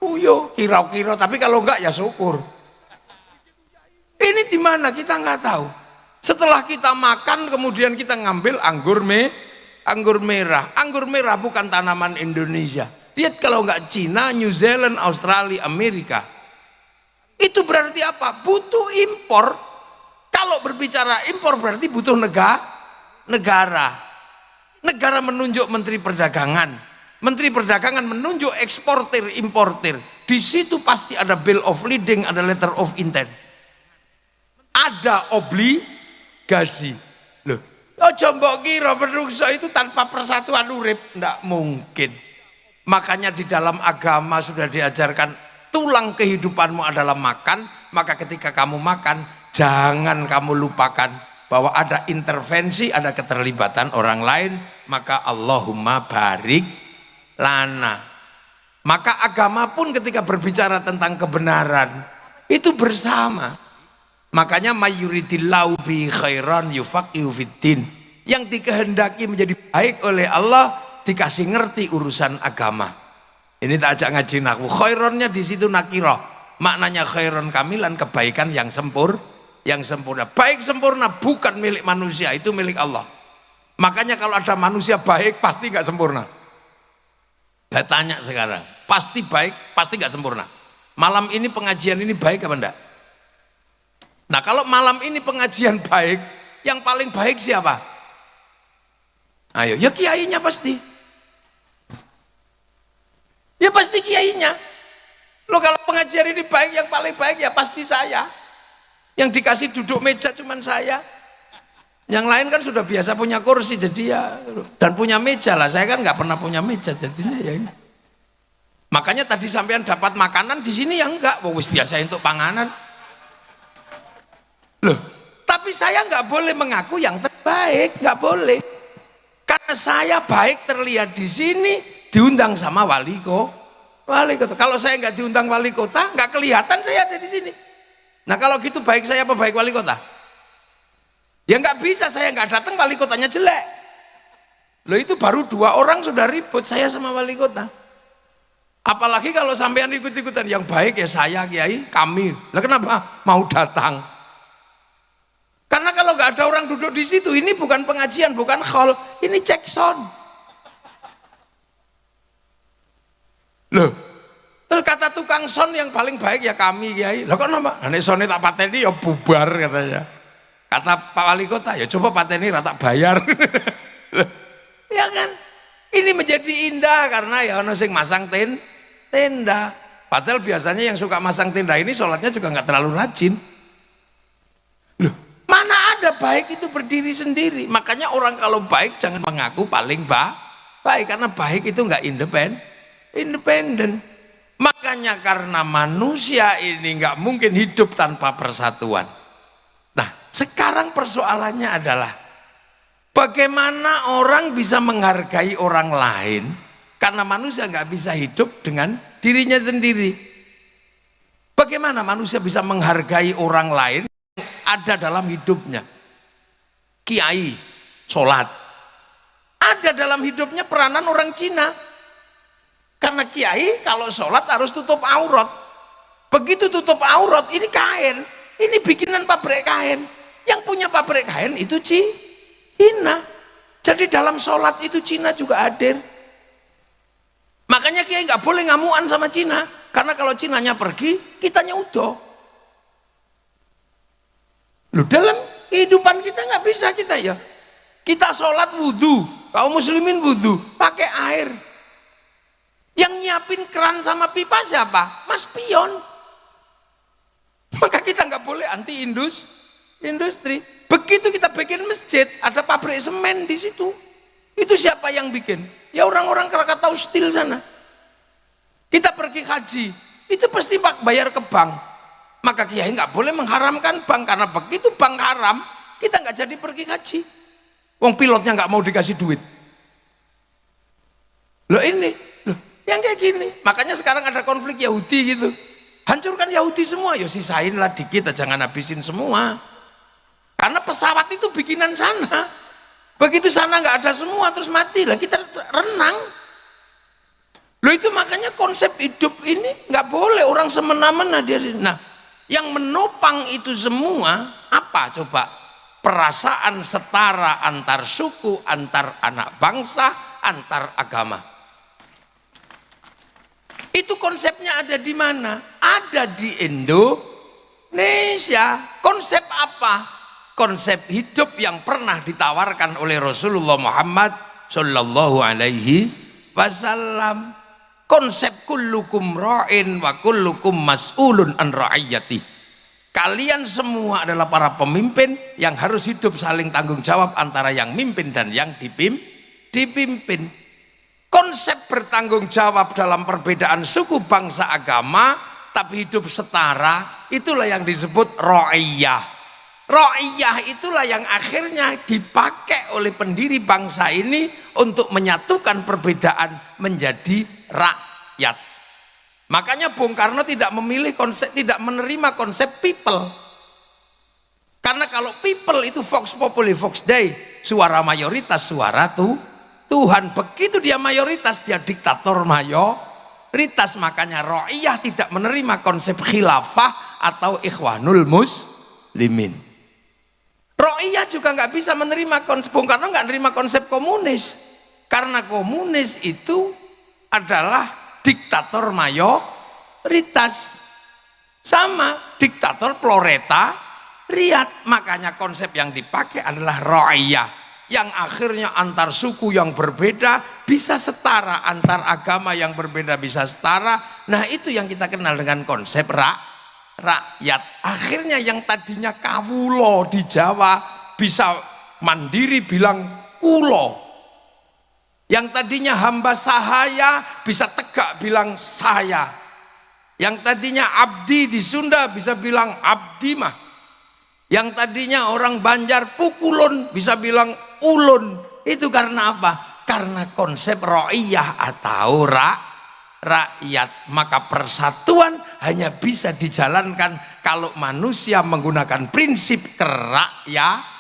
uyuh. Kira-kira, tapi kalau enggak ya syukur. Ini di mana kita nggak tahu. Setelah kita makan, kemudian kita ngambil anggur merah. Anggur merah bukan tanaman Indonesia. Lihat kalau nggak Cina, New Zealand, Australia, Amerika. Itu berarti apa? Butuh impor. Kalau berbicara impor berarti butuh negara. Negara menunjuk Menteri Perdagangan. Menteri Perdagangan menunjuk eksportir, importir. Di situ pasti ada bill of lading, ada letter of intent. Ada obligasi. Loh, mbok kira menungso itu tanpa persatuan urip, enggak mungkin. Makanya di dalam agama sudah diajarkan tulang kehidupanmu adalah makan, maka ketika kamu makan jangan kamu lupakan bahwa ada intervensi, ada keterlibatan orang lain, maka Allahumma barik lana. Maka agama pun ketika berbicara tentang kebenaran itu bersama. Makanya mayuridillahu bi khairan yufaqihu fiddin. Yang dikehendaki menjadi baik oleh Allah dikasih ngerti urusan agama. Ini tak ajak ngaji nahwu. Khaironnya di situ nakirah. Maknanya khairon kamilan, kebaikan yang sempurna. Baik sempurna bukan milik manusia, itu milik Allah. Makanya kalau ada manusia baik pasti nggak sempurna. Saya tanya sekarang, pasti baik, pasti nggak sempurna. Malam ini pengajian ini baik apa enggak? Nah kalau malam ini pengajian baik, yang paling baik siapa? Ayo, ya kiainya pasti. Ya pasti kiainya. Loh kalau pengajian ini baik, yang paling baik ya pasti saya. Yang dikasih duduk meja cuman saya. Yang lain kan sudah biasa punya kursi, jadi ya, dan punya meja lah. Saya kan nggak pernah punya meja, jadinya ya ini. Makanya tadi sampean dapat makanan di sini ya enggak, wis biasa untuk panganan. Loh, tapi saya nggak boleh mengaku yang terbaik, nggak boleh. Karena saya baik terlihat di sini, diundang sama wali kota. Kalau saya nggak diundang wali kota, nggak kelihatan saya ada di sini. Nah kalau gitu baik saya apa baik wali kota? Ya nggak bisa, saya nggak datang wali kotanya jelek. Loh itu baru 2 orang sudah ribut, saya sama wali kota. Apalagi kalau sampean ikut-ikutan, yang baik ya saya, kiai, kami. Lah kenapa mau datang? Karena kalau nggak ada orang duduk di situ, ini bukan pengajian, bukan khol, ini cek sound. Loh, terus kata tukang sound yang paling baik ya kami, kiai. Lah kok nama? Nek soundnya tak pateni ya bubar katanya. Kata Pak Wali Kota, ya coba pateni rata bayar. Ya kan? Ini menjadi indah karena ya ono sing masang tenda. Padahal biasanya yang suka masang tenda ini sholatnya juga nggak terlalu rajin. Loh, mana ada baik itu berdiri sendiri. Makanya orang kalau baik jangan mengaku paling baik, karena baik itu nggak independen. Makanya karena manusia ini nggak mungkin hidup tanpa persatuan. Nah, sekarang persoalannya adalah Bagaimana orang bisa menghargai orang lain? Karena manusia nggak bisa hidup dengan dirinya sendiri. Bagaimana manusia bisa menghargai orang lain yang ada dalam hidupnya? Kiai, sholat. Ada dalam hidupnya peranan orang Cina. Karena kiai kalau sholat harus tutup aurat. Begitu tutup aurat, ini kain. Ini bikinan pabrik kain. Yang punya pabrik kain itu Cina. Jadi dalam sholat itu Cina juga hadir. Makanya kiai nggak boleh ngamuan sama Cina. Karena kalau Cinanya pergi, kitanya udah. Loh, dalam kehidupan kita nggak bisa kita ya. Kita sholat wudhu, kaum muslimin wudhu, pakai air. Yang nyiapin keran sama pipa siapa? Mas Pion. Maka kita nggak boleh anti industri. Begitu kita bikin masjid, ada pabrik semen di situ. Itu siapa yang bikin? Ya orang-orang Krakatau Steel sana. Kita pergi haji, itu pasti bayar ke bank. Maka kiai nggak boleh mengharamkan bank, karena begitu bank haram, kita nggak jadi pergi haji. Wong pilotnya nggak mau dikasih duit. Loh ini, loh yang kayak gini. Makanya sekarang ada konflik Yahudi gitu. Hancurkan Yahudi semua, ya sisain lah dikit, jangan habisin semua. Karena pesawat itu bikinan sana. Begitu sana nggak ada semua terus mati lah, kita renang. Loh itu makanya konsep hidup ini nggak boleh orang semena-mena dia. Nah, yang menopang itu semua apa coba? Perasaan setara antar suku, antar anak bangsa, antar agama. Itu konsepnya ada di mana? Ada di Indonesia. Konsep apa? Konsep hidup yang pernah ditawarkan oleh Rasulullah Muhammad Sallallahu Alaihi Wasallam. Konsep kullukum ra'in wa kullukum mas'ulun an ra'iyati. Kalian semua adalah para pemimpin yang harus hidup saling tanggung jawab antara yang mimpin dan yang dipimpin. Konsep bertanggung jawab dalam perbedaan suku, bangsa, agama, tapi hidup setara, itulah yang disebut ra'iyah. Ra'iyah itulah yang akhirnya dipakai oleh pendiri bangsa ini untuk menyatukan perbedaan menjadi rakyat. Makanya Bung Karno tidak memilih konsep, tidak menerima konsep people. Karena kalau people itu vox populi vox dei, suara mayoritas suara Tuhan. Begitu dia mayoritas, dia diktator mayoritas. Makanya ra'iyah tidak menerima konsep khilafah atau ikhwanul muslimin. Ra'iyah juga nggak bisa menerima konsep, Bung Karno nggak menerima konsep komunis. Karena komunis itu adalah diktator mayoritas, sama diktator proletariat. Makanya konsep yang dipakai adalah ra'iyah, yang akhirnya antar suku yang berbeda bisa setara, antar agama yang berbeda bisa setara. Nah itu yang kita kenal dengan konsep rakyat. Akhirnya yang tadinya kawulo di Jawa bisa mandiri bilang kulo. Yang tadinya hamba sahaya bisa tegak bilang saya. Yang tadinya abdi di Sunda bisa bilang abdi mah. Yang tadinya orang Banjar pukulun bisa bilang ulun. Itu karena apa? Karena konsep ra'iyah atau rakyat. Maka persatuan hanya bisa dijalankan kalau manusia menggunakan prinsip kerakyatan.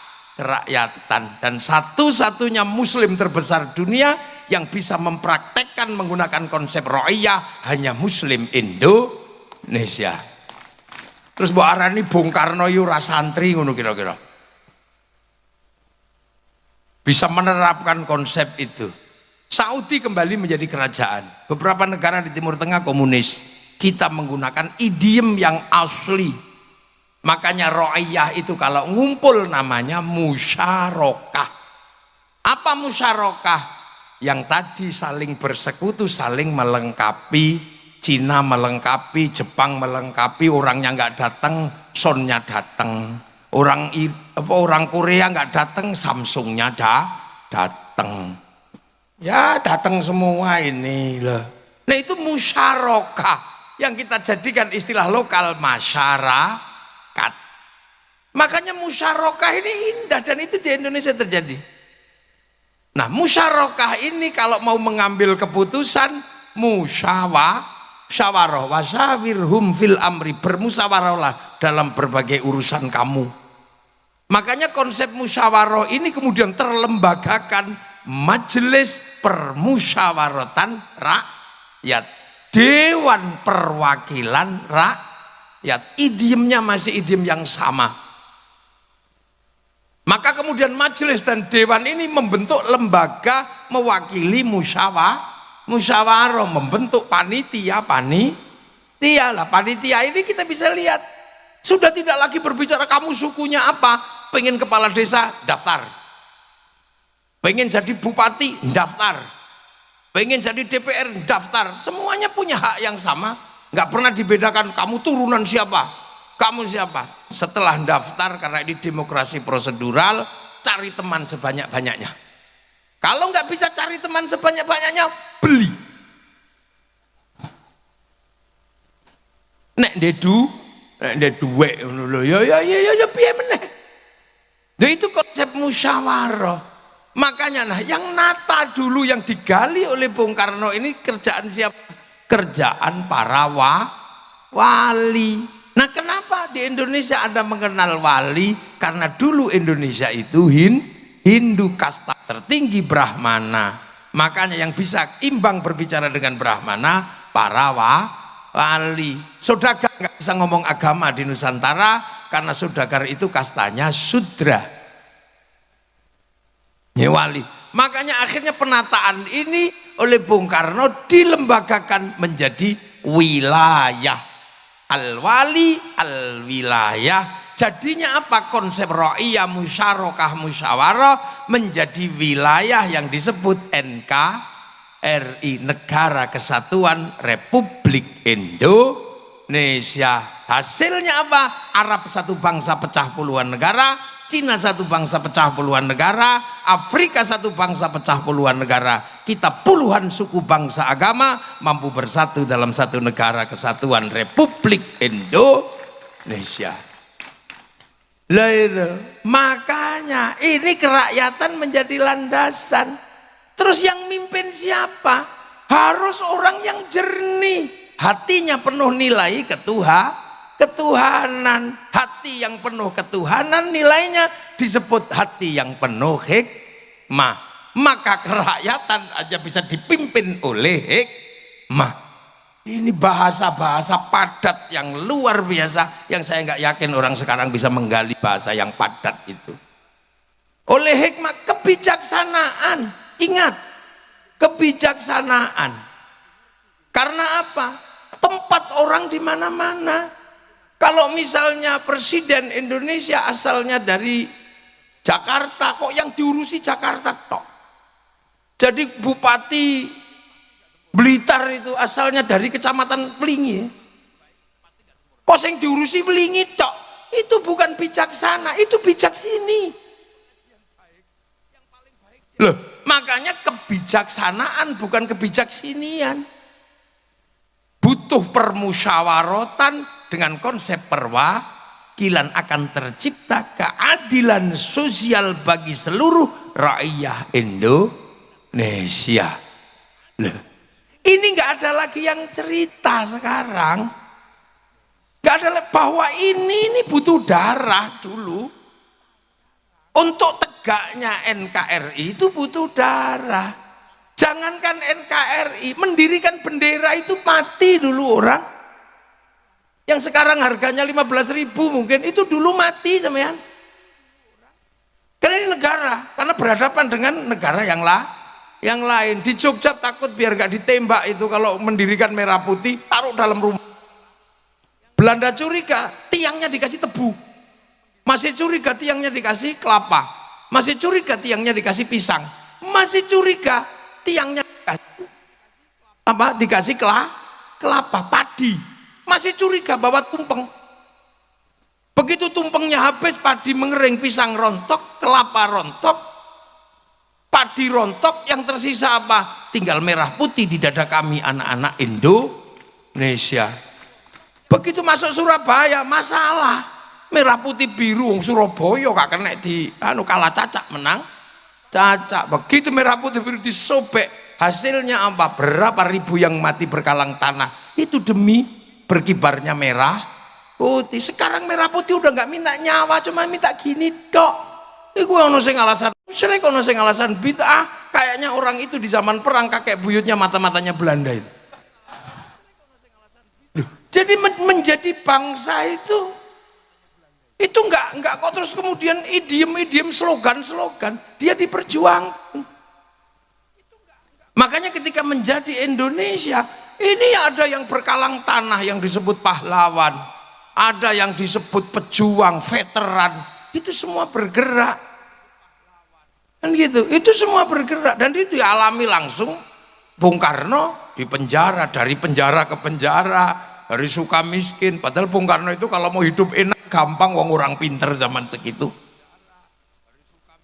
Dan satu-satunya muslim terbesar dunia yang bisa mempraktekkan menggunakan konsep ra'iyah hanya muslim Indonesia. Terus mbok arani Bung Karno yu ora santri ngono kira-kira. Bisa menerapkan konsep itu. Saudi kembali menjadi kerajaan. Beberapa negara di Timur Tengah komunis. Kita menggunakan idiom yang asli. Makanya ra'iyah itu kalau ngumpul namanya musyarakah. Apa musyarakah? Yang tadi saling bersekutu, saling melengkapi. Cina melengkapi, Jepang melengkapi, orangnya nggak datang, Sonnya datang. Orang Korea nggak datang, Samsungnya datang. Ya datang semua ini loh. Nah itu musyarakah yang kita jadikan istilah lokal masyarakat. Makanya musyarakah ini indah dan itu di Indonesia terjadi. Nah, musyarakah ini kalau mau mengambil keputusan musyawarah wasawirhum fil amri, bermusyawarahlah dalam berbagai urusan kamu. Makanya konsep musyawarah ini kemudian terlembagakan, majelis permusyawaratan rakyat, dewan perwakilan rakyat. Idiomnya masih idiom yang sama. Maka kemudian majelis dan dewan ini membentuk lembaga mewakili musyawarah, membentuk panitia lah. Panitia ini kita bisa lihat sudah tidak lagi berbicara kamu sukunya apa, pengen kepala desa daftar, pengen jadi bupati daftar, pengen jadi DPR daftar, semuanya punya hak yang sama, nggak pernah dibedakan kamu turunan siapa, kamu siapa. Setelah daftar, karena ini demokrasi prosedural, cari teman sebanyak-banyaknya. Kalau nggak bisa cari teman sebanyak-banyaknya, beli. Nek duwe ya piye meneh. Itu konsep musyawarah. Makanya yang nata dulu yang digali oleh Bung Karno ini kerjaan siapa? Kerjaan para wali. Nah, kenapa di Indonesia Anda mengenal wali? Karena dulu Indonesia itu Hindu, kasta tertinggi Brahmana. Makanya yang bisa imbang berbicara dengan Brahmana para wali. Saudagar nggak bisa ngomong agama di Nusantara karena saudagar itu kastanya Sudra. Ya, wali. Makanya akhirnya penataan ini oleh Bung Karno dilembagakan menjadi wilayah. Al-wali, al-wilayah. Jadinya apa? Konsep ra'iyah, musyarakah, musyawarah menjadi wilayah yang disebut NKRI, Negara Kesatuan Republik Indonesia. Hasilnya apa? Arab satu bangsa pecah puluhan negara, Cina satu bangsa pecah puluhan negara, Afrika satu bangsa pecah puluhan negara. Kita puluhan suku bangsa agama mampu bersatu dalam satu negara kesatuan Republik Indonesia. Lah itu, makanya ini kerakyatan menjadi landasan. Terus yang mimpin siapa? Harus orang yang jernih, hatinya penuh nilai ketuhanan. Hati yang penuh ketuhanan nilainya disebut hati yang penuh hikmah. Maka kerakyatan aja bisa dipimpin oleh hikmah. Ini bahasa-bahasa padat yang luar biasa, yang saya nggak yakin orang sekarang bisa menggali bahasa yang padat itu. Oleh hikmah, kebijaksanaan. Ingat, kebijaksanaan. Karena apa? Tempat orang di mana-mana. Kalau misalnya presiden Indonesia asalnya dari Jakarta, kok yang diurusi Jakarta tok. Jadi Bupati Blitar itu asalnya dari Kecamatan Pelingi. Kok yang diurusi Pelingi tok. Itu bukan bijaksana, itu bijak sini. Loh, makanya kebijaksanaan bukan kebijaksinian. Butuh permusyawaratan dengan konsep perwakilan, akan tercipta keadilan sosial bagi seluruh rakyat Indonesia. Loh, ini nggak ada lagi yang cerita sekarang. Nggak ada bahwa ini butuh darah dulu. Untuk tegaknya NKRI itu butuh darah. Jangankan NKRI, mendirikan bendera itu mati dulu orang. Yang sekarang harganya 15.000 mungkin, itu dulu mati teman. Karena ini negara, karena berhadapan dengan negara yang lain. Di Jogja takut biar gak ditembak itu kalau mendirikan merah putih, taruh dalam rumah. Belanda curiga, tiangnya dikasih tebu. Masih curiga tiangnya dikasih kelapa. Masih curiga tiangnya dikasih pisang. Masih curiga tiangnya dikasih kelapa, padi. Masih curiga bawa tumpeng. Begitu tumpengnya habis, padi mengering, pisang rontok, kelapa rontok, padi rontok, yang tersisa apa? Tinggal merah putih di dada kami anak-anak Indonesia. Begitu masuk Surabaya, masalah. Merah putih biru, Surabaya gak kena di kalah cacak menang Cacat. Begitu merah putih biru disobek, hasilnya apa? Berapa ribu yang mati berkalang tanah. Itu demi berkibarnya merah putih. Sekarang merah putih udah nggak minta nyawa, cuma minta gini dok. Iku ono sing alasan musyrik, ono sing alasan bid'ah. Kayaknya orang itu di zaman perang kakek buyutnya mata-matanya Belanda itu. Jadi menjadi bangsa itu enggak kok terus kemudian idiom slogan dia diperjuangkan. Makanya ketika menjadi Indonesia ini ada yang berkalang tanah yang disebut pahlawan, ada yang disebut pejuang, veteran, itu semua bergerak kan gitu, itu semua bergerak dan itu dialami langsung. Bung Karno di penjara, dari penjara ke penjara, dari suka miskin. Padahal Bung Karno itu kalau mau hidup enak gampang, wong orang pinter zaman segitu.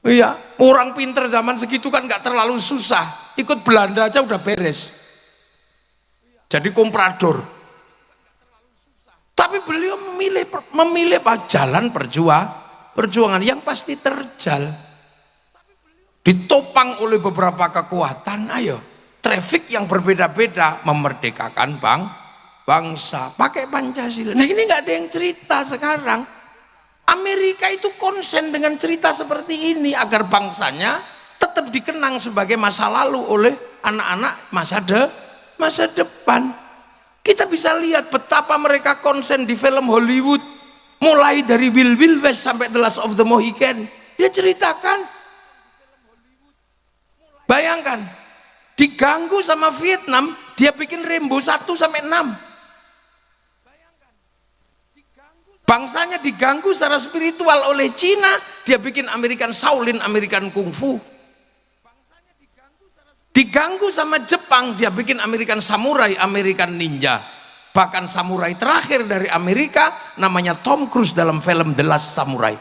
Iya, orang pinter zaman segitu kan nggak terlalu susah. Ikut Belanda aja udah beres. Jadi komprador. Tapi beliau memilih jalan perjuangan yang pasti terjal. Ditopang oleh beberapa kekuatan, ayo traffic yang berbeda-beda memerdekakan bangsa pakai Pancasila. Nah ini nggak ada yang cerita sekarang. Amerika itu konsen dengan cerita seperti ini agar bangsanya tetap dikenang sebagai masa lalu oleh anak-anak masa depan. Kita bisa lihat betapa mereka konsen di film Hollywood, mulai dari Wild West sampai The Last of the Mohican. Dia ceritakan, bayangkan diganggu sama Vietnam, dia bikin Rambo 1 sampai 6. Bangsanya diganggu secara spiritual oleh Cina, dia bikin American Shaolin, American Kung Fu. Diganggu sama Jepang, dia bikin American Samurai, American Ninja. Bahkan samurai terakhir dari Amerika namanya Tom Cruise dalam film The Last Samurai.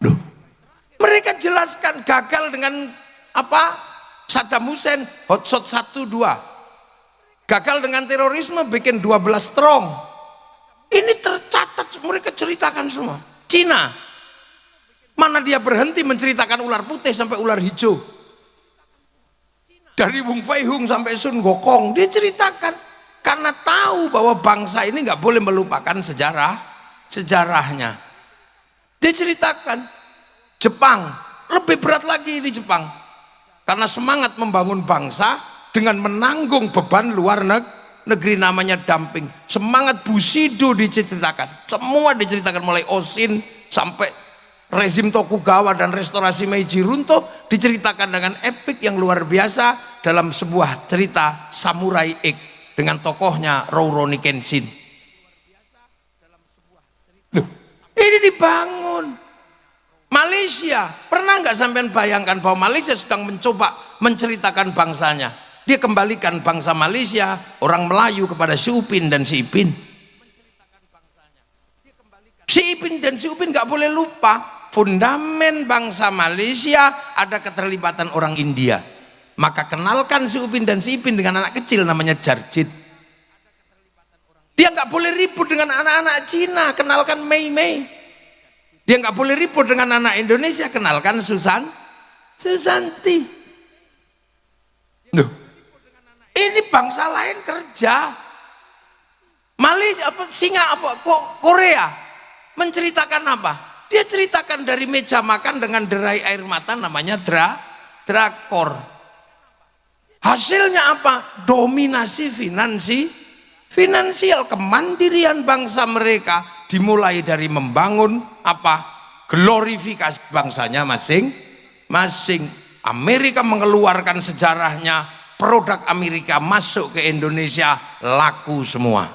Duh. Mereka jelaskan gagal dengan apa? Saddam Hussein Hot Shot 1, 2. Gagal dengan terorisme bikin 12 strong. Ini tercatat, mereka ceritakan semua. Cina, mana dia berhenti menceritakan ular putih sampai ular hijau. Dari Wung Fei Hung sampai Sun Gokong, dia ceritakan. Karena tahu bahwa bangsa ini nggak boleh melupakan sejarahnya. Dia ceritakan, Jepang, lebih berat lagi di Jepang. Karena semangat membangun bangsa dengan menanggung beban luar negeri namanya dumping. Semangat Bushido diceritakan, semua diceritakan mulai Oshin sampai rezim Tokugawa dan restorasi Meiji runtuh, diceritakan dengan epik yang luar biasa dalam sebuah cerita Samurai X dengan tokohnya Rurouni Kenshin. Loh, ini dibangun. Malaysia, pernah nggak sampean bayangkan bahwa Malaysia sedang mencoba menceritakan bangsanya? Dia kembalikan bangsa Malaysia, orang Melayu kepada Si Upin dan Si Ipin. Si Ipin dan Si Upin nggak boleh lupa, fundamen bangsa Malaysia ada keterlibatan orang India. Maka kenalkan Si Upin dan Si Ipin dengan anak kecil namanya Jarjit. Dia nggak boleh ribut dengan anak-anak Cina, kenalkan Mei Mei. Dia nggak boleh ribut dengan anak Indonesia, kenalkan Susanti. Loh, ini bangsa lain kerja. Malaysia Korea menceritakan apa? Dia ceritakan dari meja makan dengan derai air mata namanya drakor. Hasilnya apa? Dominasi finansial, kemandirian bangsa mereka dimulai dari membangun apa? Glorifikasi bangsanya masing-masing. Amerika mengeluarkan sejarahnya, produk Amerika masuk ke Indonesia laku semua.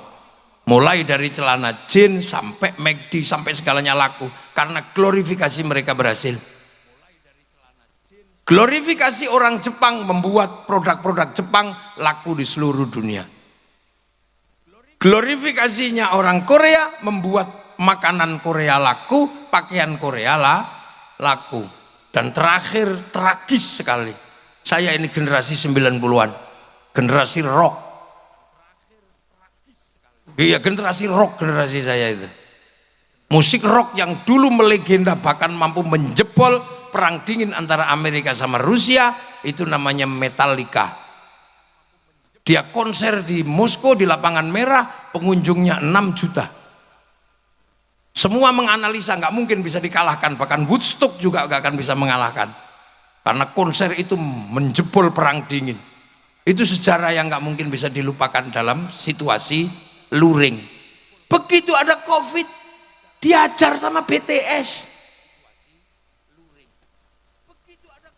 Mulai dari celana jeans sampai McD sampai segalanya laku karena glorifikasi mereka berhasil. Glorifikasi orang Jepang membuat produk-produk Jepang laku di seluruh dunia. Glorifikasinya orang Korea membuat makanan Korea laku, pakaian Korea laku. Dan terakhir, tragis sekali, saya ini generasi 90-an, generasi rock. Iya, generasi rock, generasi saya itu. Musik rock yang dulu melegenda bahkan mampu menjebol perang dingin antara Amerika sama Rusia, itu namanya Metallica. Dia konser di Moskow di lapangan merah, pengunjungnya 6 juta. Semua menganalisa nggak mungkin bisa dikalahkan, bahkan Woodstock juga nggak akan bisa mengalahkan, karena konser itu menjebol perang dingin. Itu sejarah yang nggak mungkin bisa dilupakan dalam situasi luring. Begitu ada COVID, diajar sama BTS.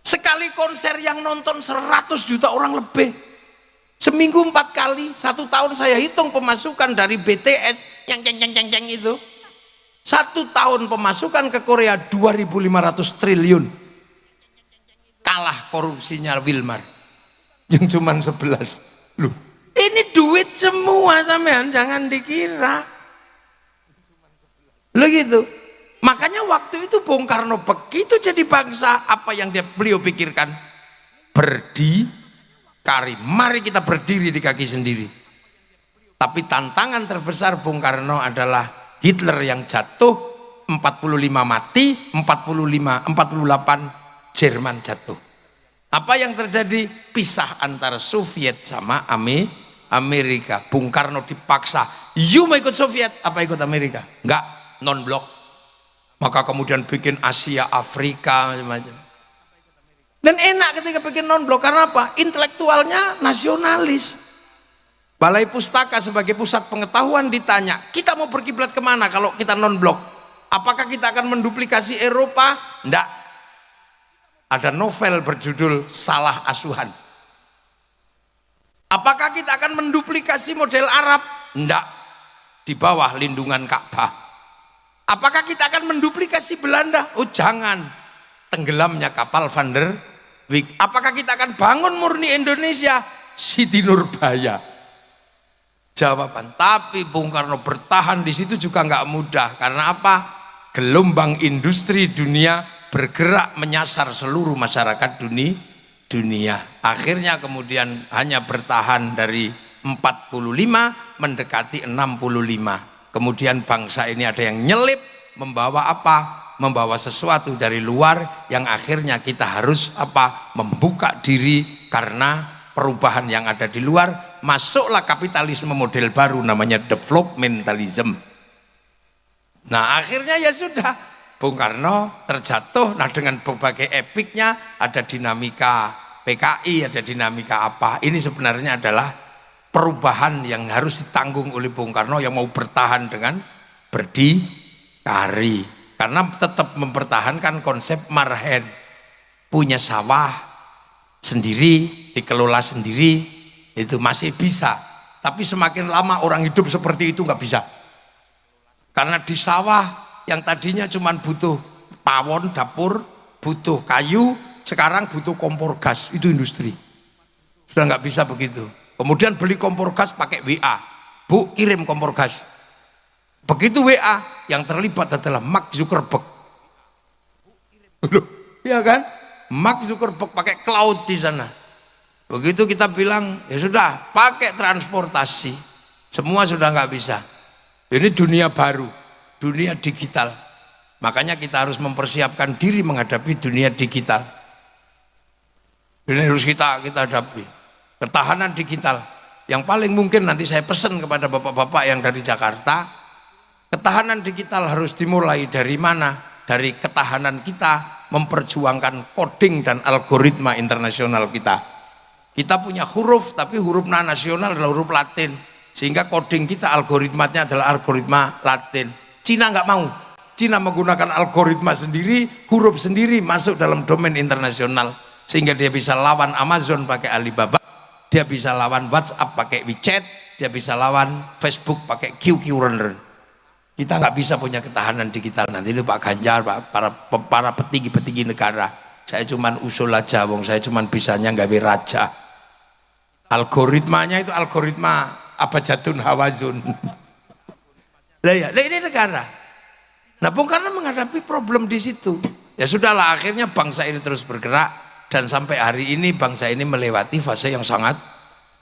Sekali konser yang nonton 100 juta orang lebih. Seminggu 4 kali, 1 tahun saya hitung pemasukan dari BTS yang ceng itu. 1 tahun pemasukan ke Korea 2.500 triliun. Kalah korupsinya Wilmar yang cuman 11. Loh, ini duit semua sampean, jangan dikira. Loh gitu. Makanya waktu itu Bung Karno begitu jadi bangsa, apa yang beliau pikirkan? Berdikari. Mari kita berdiri di kaki sendiri. Tapi tantangan terbesar Bung Karno adalah Hitler yang jatuh, 45 mati, 48 Jerman jatuh. Apa yang terjadi? Pisah antara Soviet sama Amerika. Bung Karno dipaksa, you mau ikut Soviet apa ikut Amerika? Enggak, non blok. Maka kemudian bikin Asia, Afrika, macam-macam. Dan enak ketika bikin non blok, karena apa? Intelektualnya nasionalis. Balai Pustaka sebagai pusat pengetahuan ditanya, kita mau berkiblat kemana kalau kita non blok? Apakah kita akan menduplikasi Eropa? Enggak. Ada novel berjudul Salah Asuhan. Apakah kita akan menduplikasi model Arab? Enggak. Di bawah lindungan Ka'bah. Apakah kita akan menduplikasi Belanda? Oh jangan. Tenggelamnya kapal Van der Wijk. Apakah kita akan bangun murni Indonesia? Siti Nurbaya. Jawaban. Tapi Bung Karno bertahan di situ juga nggak mudah. Karena apa? Gelombang industri dunia bergerak menyasar seluruh masyarakat dunia. Akhirnya kemudian hanya bertahan dari 45 mendekati 65. Kemudian bangsa ini ada yang nyelip, membawa apa? Membawa sesuatu dari luar yang akhirnya kita harus apa? Membuka diri karena perubahan yang ada di luar. Masuklah kapitalisme model baru namanya developmentalism. Nah akhirnya ya sudah, Bung Karno terjatuh. Nah dengan berbagai epiknya, ada dinamika PKI, ada dinamika apa. Ini sebenarnya adalah perubahan yang harus ditanggung oleh Bung Karno yang mau bertahan dengan berdikari. Karena tetap mempertahankan konsep marhen, punya sawah sendiri, dikelola sendiri, itu masih bisa. Tapi semakin lama orang hidup seperti itu nggak bisa. Karena di sawah yang tadinya cuma butuh pawon dapur, butuh kayu, sekarang butuh kompor gas, itu industri. Sudah nggak bisa begitu. Kemudian beli kompor gas pakai WA, Bu kirim kompor gas. Begitu WA, yang terlibat adalah Mark Zuckerberg. Loh, iya kan? Mark Zuckerberg pakai cloud di sana. Begitu kita bilang, ya sudah pakai transportasi, semua sudah nggak bisa. Ini dunia baru, dunia digital. Makanya kita harus mempersiapkan diri menghadapi dunia digital. Ini harus kita hadapi. Ketahanan digital. Yang paling mungkin nanti saya pesan kepada bapak-bapak yang dari Jakarta, ketahanan digital harus dimulai dari mana? Dari ketahanan kita memperjuangkan coding dan algoritma internasional kita. Kita punya huruf, tapi huruf nasional adalah huruf Latin, sehingga coding kita algoritmanya adalah algoritma Latin. Cina nggak mau. Cina menggunakan algoritma sendiri, huruf sendiri masuk dalam domain internasional, sehingga dia bisa lawan Amazon pakai Alibaba, dia bisa lawan WhatsApp pakai WeChat, dia bisa lawan Facebook pakai QQ Runner. Kita nggak bisa punya ketahanan digital. Nanti itu Pak Ganjar, para petinggi-petinggi negara. Saya cuman usul aja, wong saya cuman bisanya gawe raja. Algoritmanya itu algoritma abjadun hawazun. Lah ya, ini negara. Nah, Bung Karno menghadapi problem di situ. Ya sudahlah, akhirnya bangsa ini terus bergerak dan sampai hari ini bangsa ini melewati fase yang sangat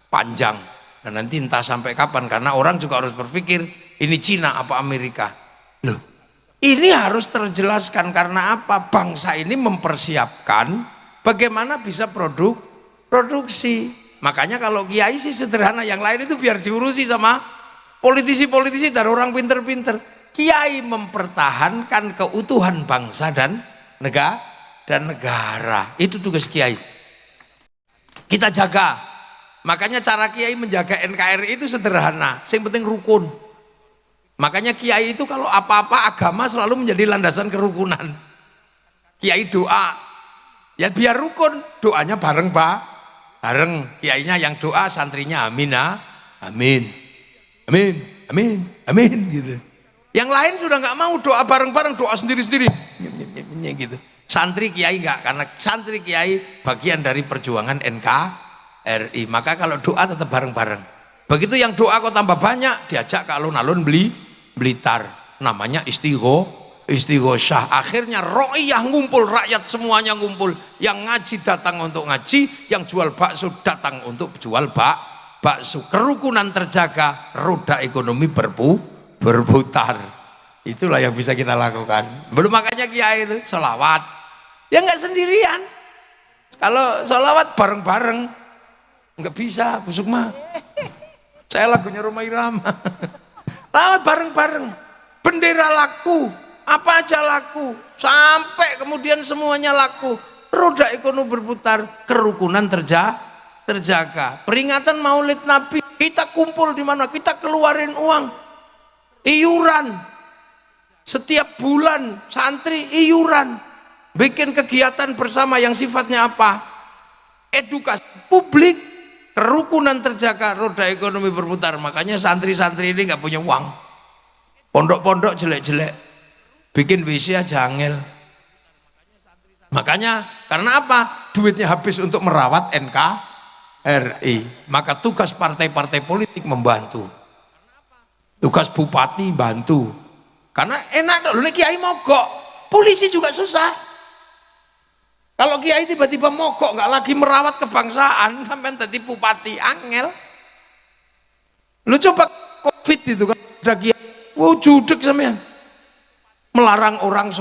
panjang. Dan nanti entah sampai kapan, karena orang juga harus berpikir ini Cina apa Amerika. Loh, Ini harus terjelaskan karena apa? Bangsa ini mempersiapkan bagaimana bisa produksi. Makanya kalau kiai sih sederhana, yang lain itu biar diurusi sama politisi-politisi dan orang pinter-pinter. Kiai mempertahankan keutuhan bangsa dan negara. Itu tugas kiai. Kita jaga. Makanya cara kiai menjaga NKRI itu sederhana. Yang penting rukun. Makanya kiai itu kalau apa-apa agama selalu menjadi landasan kerukunan. Kiai doa, ya biar rukun, doanya bareng kiainya yang doa, santrinya amin, amin, amin, amin, amin gitu. Yang lain sudah nggak mau doa bareng-bareng, doa sendiri-sendiri gitu. Santri kiai nggak, karena santri kiai bagian dari perjuangan NKRI. Maka kalau doa tetap bareng-bareng. Begitu yang doa kok tambah banyak, diajak ke alun-alun Blitar, namanya istighosah. Akhirnya ro'iyah ngumpul, rakyat semuanya ngumpul. Yang ngaji datang untuk ngaji, yang jual bakso datang untuk jual bakso. Kerukunan terjaga, roda ekonomi berputar. Itulah yang bisa kita lakukan. Belum makanya kiai itu sholawat. Ya nggak sendirian. Kalau sholawat bareng-bareng nggak bisa, Bu Sukma. Saya lagunya Rhoma Irama. Lawat bareng-bareng, bendera laku, apa aja laku, sampai kemudian semuanya laku, roda ekonomi berputar, kerukunan terjaga. Peringatan Maulid Nabi, kita kumpul di mana? Kita keluarin uang, iuran, setiap bulan santri iuran, bikin kegiatan bersama yang sifatnya apa? Edukasi publik. Kerukunan terjaga, roda ekonomi berputar. Makanya santri-santri ini nggak punya uang. Pondok-pondok jelek-jelek, bikin WC aja angel. Makanya karena apa? Duitnya habis untuk merawat NKRI. Maka tugas partai-partai politik membantu. Tugas bupati bantu. Karena enak loh, kiai mogok, polisi juga susah. Kalau kiai tiba-tiba mogok, nggak lagi merawat kebangsaan, sampai tadi bupati angel. Lu coba COVID itu kan ada kiai, wow judek sampean, melarang orang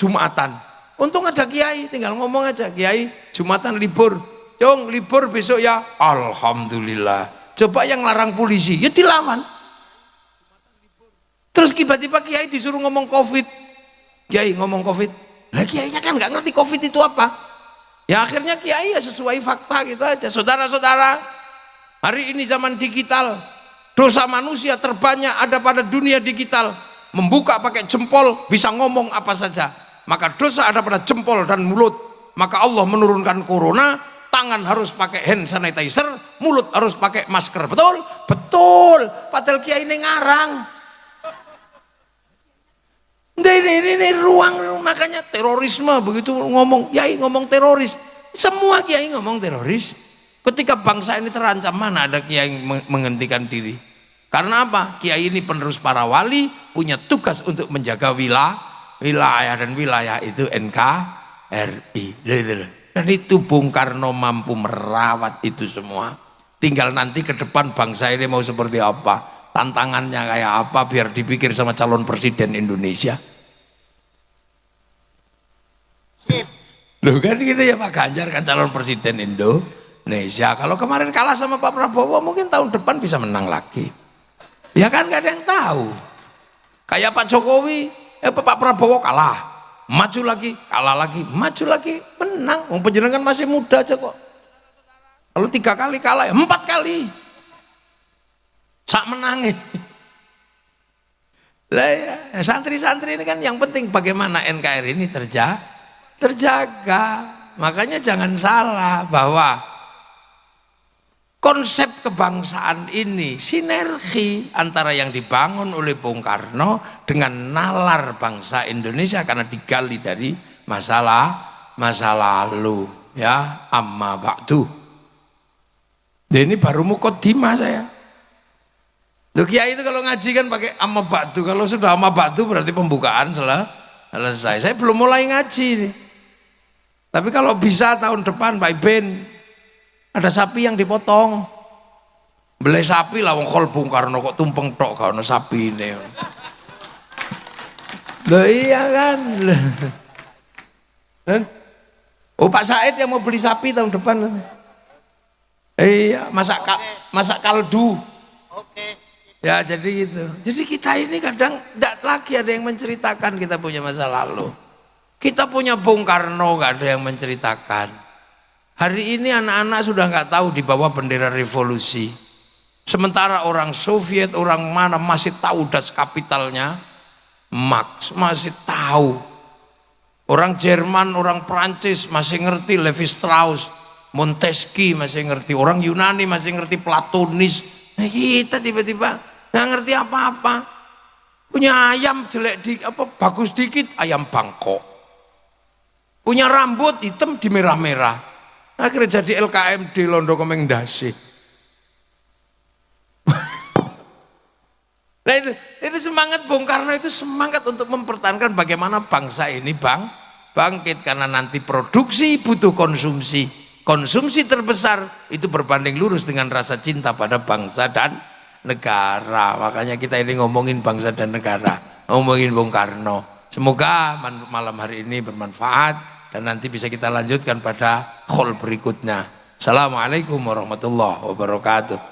Jumatan. Untung ada kiai, tinggal ngomong aja, kiai Jumatan libur, Jong libur besok ya, alhamdulillah. Coba yang larang polisi, ya dilawan. Terus tiba-tiba kiai disuruh ngomong COVID, kiai ngomong COVID. Lah kiainya kan nggak ngerti COVID itu apa. Ya akhirnya kiai ya sesuai fakta gitu aja. Saudara-saudara, hari ini zaman digital, dosa manusia terbanyak ada pada dunia digital. Membuka pakai jempol bisa ngomong apa saja. Maka dosa ada pada jempol dan mulut. Maka Allah menurunkan corona, tangan harus pakai hand sanitizer, mulut harus pakai masker. Betul? Betul. Padahal kiai ini ngarang. Ini ruang, makanya terorisme begitu ngomong, kiai ngomong teroris, semua kiai ngomong teroris. Ketika bangsa ini terancam, mana ada kiai menghentikan diri? Karena apa? Kiai ini penerus para wali, punya tugas untuk menjaga wilayah dan wilayah itu NKRI. Dan itu Bung Karno mampu merawat itu semua. Tinggal nanti ke depan bangsa ini mau seperti apa? Tantangannya kayak apa biar dipikir sama calon presiden Indonesia. Loh kan gitu ya, Pak Ganjar kan calon presiden Indonesia. Kalau kemarin kalah sama Pak Prabowo, mungkin tahun depan bisa menang lagi. Ya kan gak ada yang tahu. Kayak Pak Jokowi, Pak Prabowo kalah, maju lagi, kalah lagi, maju lagi, menang. Panjenengan masih muda aja kok. Kalau 3 kali kalah ya 4 kali. Sak menangin. Lah ya, santri-santri ini kan yang penting bagaimana NKRI ini terjaga. Makanya jangan salah bahwa konsep kebangsaan ini sinergi antara yang dibangun oleh Bung Karno dengan nalar bangsa Indonesia karena digali dari masa lalu ya. Amma ba'du. Dan ini baru mukaddimah saya. Loh kiai itu kalau ngaji kan pakai amma ba'du, kalau sudah amma ba'du berarti pembukaan selesai. Saya belum mulai ngaji nih. Tapi kalau bisa tahun depan Pak Iben ada sapi yang dipotong. Beli sapi lah wong kol Bung Karno kok tumpeng tok gak ono sapi ini. Loh iya kan. Oh Pak Said yang mau beli sapi tahun depan. Iya, masak kaldu. Oke. Ya jadi itu. Jadi kita ini kadang tidak lagi ada yang menceritakan kita punya masa lalu. Kita punya Bung Karno, nggak ada yang menceritakan. Hari ini anak-anak sudah nggak tahu di bawah bendera revolusi. Sementara orang Soviet, orang mana masih tahu das kapitalnya, Marx masih tahu. Orang Jerman, orang Prancis masih ngerti Levi Strauss, Montesquieu masih ngerti. Orang Yunani masih ngerti Platonis. Nah, kita tiba-tiba nggak ngerti apa-apa. Punya ayam jelek di apa bagus dikit ayam Bangkok. Punya rambut hitam di merah-merah. Akhirnya jadi LKMD Londo Komeng-Dasi. Nah itu semangat Bung Karno, itu semangat untuk mempertahankan bagaimana bangsa ini bangkit. Karena nanti produksi butuh konsumsi. Konsumsi terbesar itu berbanding lurus dengan rasa cinta pada bangsa dan negara. Makanya kita ini ngomongin bangsa dan negara, ngomongin Bung Karno. Semoga malam hari ini bermanfaat dan nanti bisa kita lanjutkan pada call berikutnya. Assalamualaikum warahmatullahi wabarakatuh.